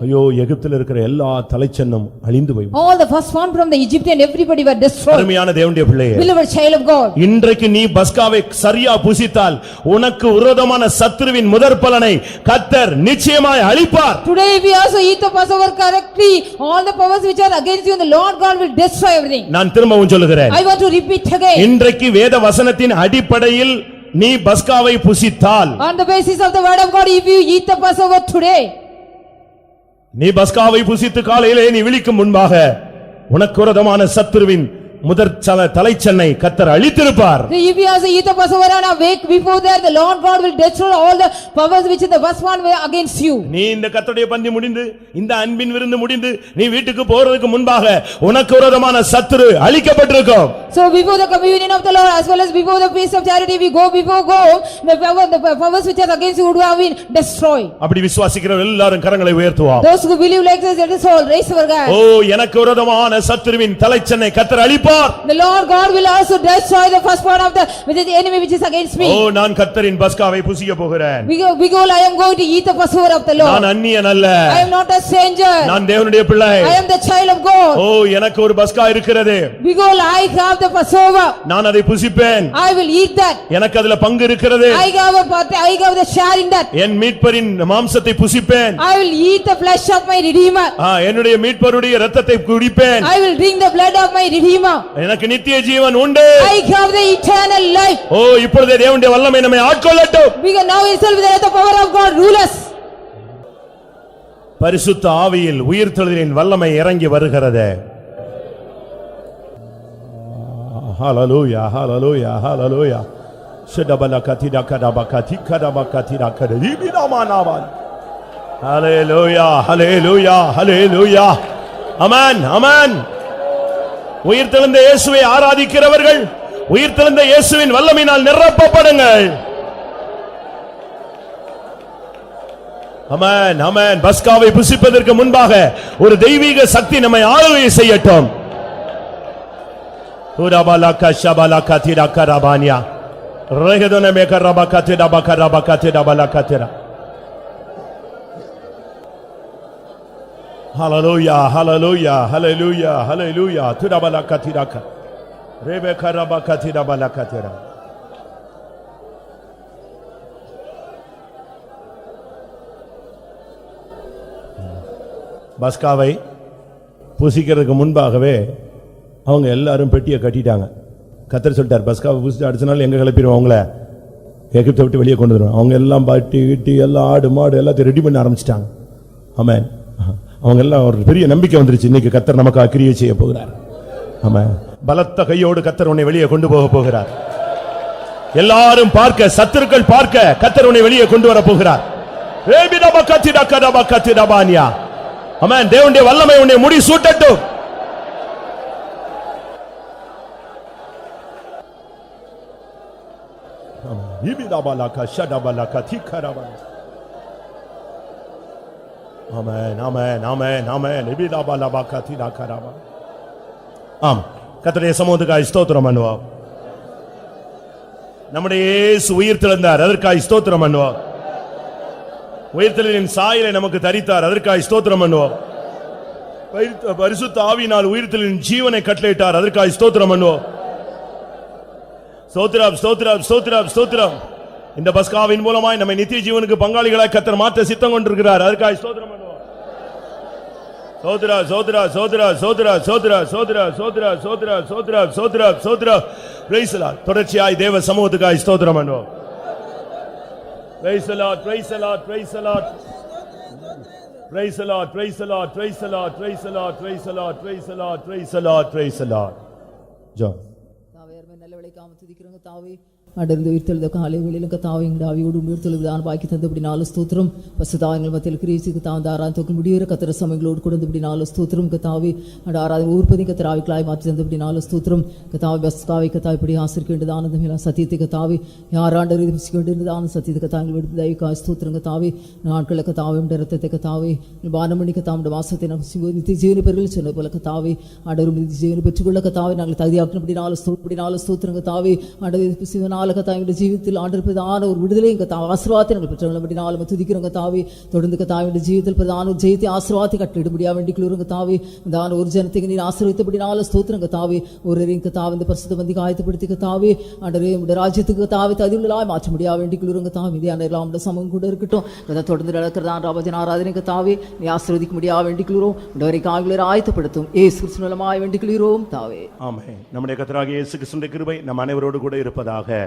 ஐயோ எகிப்தில இருக்கிற எல்லா தலைச்சன்னும் அழிந்து போய் all the firstborn from the Egyptian everybody were destroyed. அருமையான தேவனுடைய பிள்ளையே, Beloved child of God, இன்றைக்கு நீ பஸ்காவை சரியா புசித்தால் உனக்கு விரோதமான சத்துருவின் முதற் பலனை கர்த்தர் நிச்சயமாய் அழிப்பார். today if we also eat the Passover correctly, all the powers which are against you, the Lord God will destroy everything. நான் திரும்பவும் சொல்லுகிறேன், I want to repeat again. இன்றைக்கு வேத வசனத்தின் அடிப்படையில் நீ பஸ்காவை புசித்தால், On the basis of the word of God, if you eat the Passover today, நீ பஸ்காவை புசித்து காலையிலே நீ விழிக்கும் முன்பாக உனக்கு விரோதமான சத்துருவின் முதற் தலைச்சன்னை கர்த்தர் அழித்திருப்பார். If he has to eat the Passover and awake before that, the Lord God will destroy all the powers which in the first one were against you. நீ இந்த கர்த்தருடைய பந்தி முடிந்து இந்த அன்பின் விருந்து முடிந்து நீ வீட்டுக்கு போறதுக்கு முன்பாக உனக்கு விரோதமான சத்துரு அழிக்கப்பட்டிருக்கும். So before the communion of the Lord as well as before the feast of charity we go the powers which are against you would have been destroyed. அப்படி விசுவாசிக்கிற எல்லாரும் கரங்களை உயர்த்துவோம். Those who believe like this, let us all raise our hands. ஓ எனக்கு விரோதமான சத்துருவின் தலைச்சன்னை கர்த்தர் அழிப்பார். The Lord God will also destroy the first part of the enemy which is against me. ஓ நான் கர்த்தரின் பஸ்காவை புசிக்க போகிறேன். Behold, I am going to eat the Passover of the Lord. நான் அந்நியன் அல்ல. I am not a stranger. நான் தேவனுடைய பிள்ளை. I am the child of God. ஓ எனக்கு ஒரு பஸ்கா இருக்கிறது. Behold, I have the Passover. நான் அதை புசிப்பேன். I will eat that. எனக்கு அதுல பங்கு இருக்கிறது. I have the share in that. என் மீட்பரின் மாம்சத்தை புசிப்பேன். I will eat the flesh of my Redeemer. என்னுடைய மீட்பருடைய இரத்தத்தை குடிப்பேன். I will drink the blood of my Redeemer. எனக்கு நித்திய ஜீவன் உண்டு. I have the eternal life. ஓ இப்பொழுதே தேவனுடைய வல்லமை நம்மை ஆட்கொள்ளட்டும். Because now itself the power of God rule us. பரிசுத்த ஆவியில் உயிர்த்தெழுதலின் வல்லமை இறங்கி வருகிறது. ஹalleluya hallelujah hallelujah shadabalakatida kadabakati kadabakatida kadibinamanaba hallelujah hallelujah hallelujah amen amen உயிர்த்தெழுந்த இயேசுவை ஆராதிக்கிறவர்கள் உயிர்த்தெழுந்த இயேசுவின் வல்லமையினால் நிரப்பப்படுங்கள். ஆமென் ஆமென். பஸ்காவை புசிப்பதற்கு முன்பாக ஒரு தெய்வீக சக்தி நம்மை ஆளுகை செய்யட்டும். உரபாலக ஷபாலக திரகரபானியா ரஹதன மேகரபக திரபகரபக திரபலக திர ஹalleluya hallelujah hallelujah hallelujah திரபலக திரக ரெபகரபக திரபலக திர பஸ்காவை புசிக்கிறதுக்கு முன்பாகவே அவங்க எல்லாரும் பெட்டியை கட்டிட்டாங்க. கர்த்தர் சொல்லிட்டார் பஸ்காவை புசிச்சு அடுத்த நாள் எங்க கிளப்பிடுவோம் அவங்கள எகிப்தை விட்டு வெளியே கொண்டு வருவோம். அவங்க எல்லாம் பாட்டி கிட்டி எல்லாம் ஆடு மாடு எல்லாத்தையும் ரெடி பண்ண ஆரம்பிச்சிட்டாங்க. ஆமென். அவங்க எல்லாம் ஒரு பெரிய நம்பிக்கை வந்துருச்சு. இன்னைக்கு கர்த்தர் நமக்கு கிரியை செய்ய போகிறார். ஆமென். பலத்த கையோடு கர்த்தர் உன்னை வெளியே கொண்டு போக போகிறார். எல்லாரும் பார்க்க சத்துருக்கள் பார்க்க கர்த்தர் உன்னை வெளியே கொண்டு வர போகிறார். ஆமென். தேவனுடைய வல்லமை உன்னை முடி சூட்டட்டும். ஆமென் ஆமென் ஆமென் ஆமென். ஆம் கர்த்தருடைய சமூகத்துக்காய் ஸ்தோத்திரம் பண்ணுவோம். நம்முடைய இயேசு உயிர்த்தெழுந்தார், அதற்காய் ஸ்தோத்திரம் பண்ணுவோம். உயிர்த்தெழுதலின் சாயலை நமக்கு தரித்தார், அதற்காய் ஸ்தோத்திரம் பண்ணுவோம். பரிசுத்த ஆவியினால் உயிர்த்தெழுதலின் ஜீவனை கட்டளையிட்டார், அதற்காய் ஸ்தோத்திரம் பண்ணுவோம். ஸ்தோத்திரம் ஸ்தோத்திரம் ஸ்தோத்திரம் ஸ்தோத்திரம். இந்த பஸ்காவின் மூலமாய் நம்மை நித்திய ஜீவனுக்கு பங்காளிகளாய் கர்த்தர் மாற்ற சித்தம் கொண்டிருக்கிறார், அதற்காய் ஸ்தோத்திரம் பண்ணுவோம். சோத்ரா சோத்ரா சோத்ரா சோத்ரா சோத்ரா சோத்ரா சோத்ரா சோத்ரா சோத்ரா சோத்ரா சோத்ரா. Price the Lord. தொடர்ச்சியாய் தேவ சமூகத்துக்காய் ஸ்தோத்திரம் பண்ணுவோம். Praise the Lord praise the Lord praise the Lord praise the Lord praise the Lord praise the Lord praise the Lord praise the Lord praise the Lord praise the Lord praise the Lord. John தாவேர்மே நல்ல விளைக்காம துதிக்கிறங்க தாவே அடர்ந்து உயிர்த்தெழுந்த காலை வேளையிலும் கர்த்தாவே எங்கள் ஆவியோடு உயிர்த்தெழுவதான பாக்கி தந்தபடி நாலு ஸ்தோத்திரம். பசுதாயங்கள் மத்தியில் கிரீசிக்கு தாழ்ந்த ஆராதனை முடிகிற கத்திர சமயங்களோடு கொடுத்தபடி நாலு ஸ்தோத்திரம். கர்த்தாவே அட ஆராதனை ஊர்பதி கத்திர ஆவிக்களாய் மாற்றி தந்தபடி நாலு ஸ்தோத்திரம். கர்த்தாவே பஸ்காவை கர்த்தாவை இப்படி ஆசிரிக்கின்றது ஆனந்தம் சத்தியத்தை கர்த்தாவே யாராண்டு கொண்டிருந்ததான சத்தியத்தை கர்த்தாங்கள் விடுத்து தயவுக்காய் ஸ்தோத்திரம். கர்த்தாவே நாட்களில் கர்த்தாவே ரத்தத்தை கர்த்தாவே பானமணி கர்த்தாவுடைய வாசத்தை நம்ம நித்திய ஜீவன பெறுகள் சொன்ன போல கர்த்தாவே அடரும் நித்திய ஜீவனை பெற்றுக்கொள்ள கர்த்தாவே நாங்கள் தகுதியாக்கினபடி நாலு ஸ்தோத்திரம். கர்த்தாவே அட ஜீவிதத்தில் ஆண்டிருப்பதான ஒரு விடுதலையும் ஆசீர்வாதத்தை நாங்கள் பெற்றபடி நாளும் துதிக்கிறோங்க தாவே. தொடர்ந்து கத்தாவின் ஜீவிதத்தில் பிரதான ஒரு ஜெயத்தை ஆசீர்வாதத்தை கட்டிடும்படியா வேண்டிக்குள்ளுங்க தாவே. இந்த ஒரு ஜனத்துக்கு நீர் ஆசீர்வதித்தபடி நாள ஸ்தோத்திரங்க தாவே. ஒரு கத்தாவே இந்த பரிசுத்த பந்தி காயத்தைப்படுத்தி தாவே அண்டரே உடைய ராஜ்யத்துக்கு தாவே தகுதியுள்ளதாய் மாற்ற முடியா வேண்டிக்குள்ளுங்க தாவே. இதே எல்லாம் சமம் கூட இருக்கட்டும். தொடர்ந்து நடக்கிறதான் ராபஜன் ஆராதனைக்கு தாவே நீ ஆசீர்வதிக்க முடியா வேண்டிக்குள்ளுறோம். உடைய காய்களை ஆயத்தப்படுத்தும் ஏசு கிறிஸ்து மூலமாய் வேண்டிக்குள்ளுறோம் தாவே. ஆமென். நம்முடைய கர்த்தராகிய இயேசு கிறிஸ்துவின் கிருபை நம் அனைவரோடு கூட இருப்பதாக.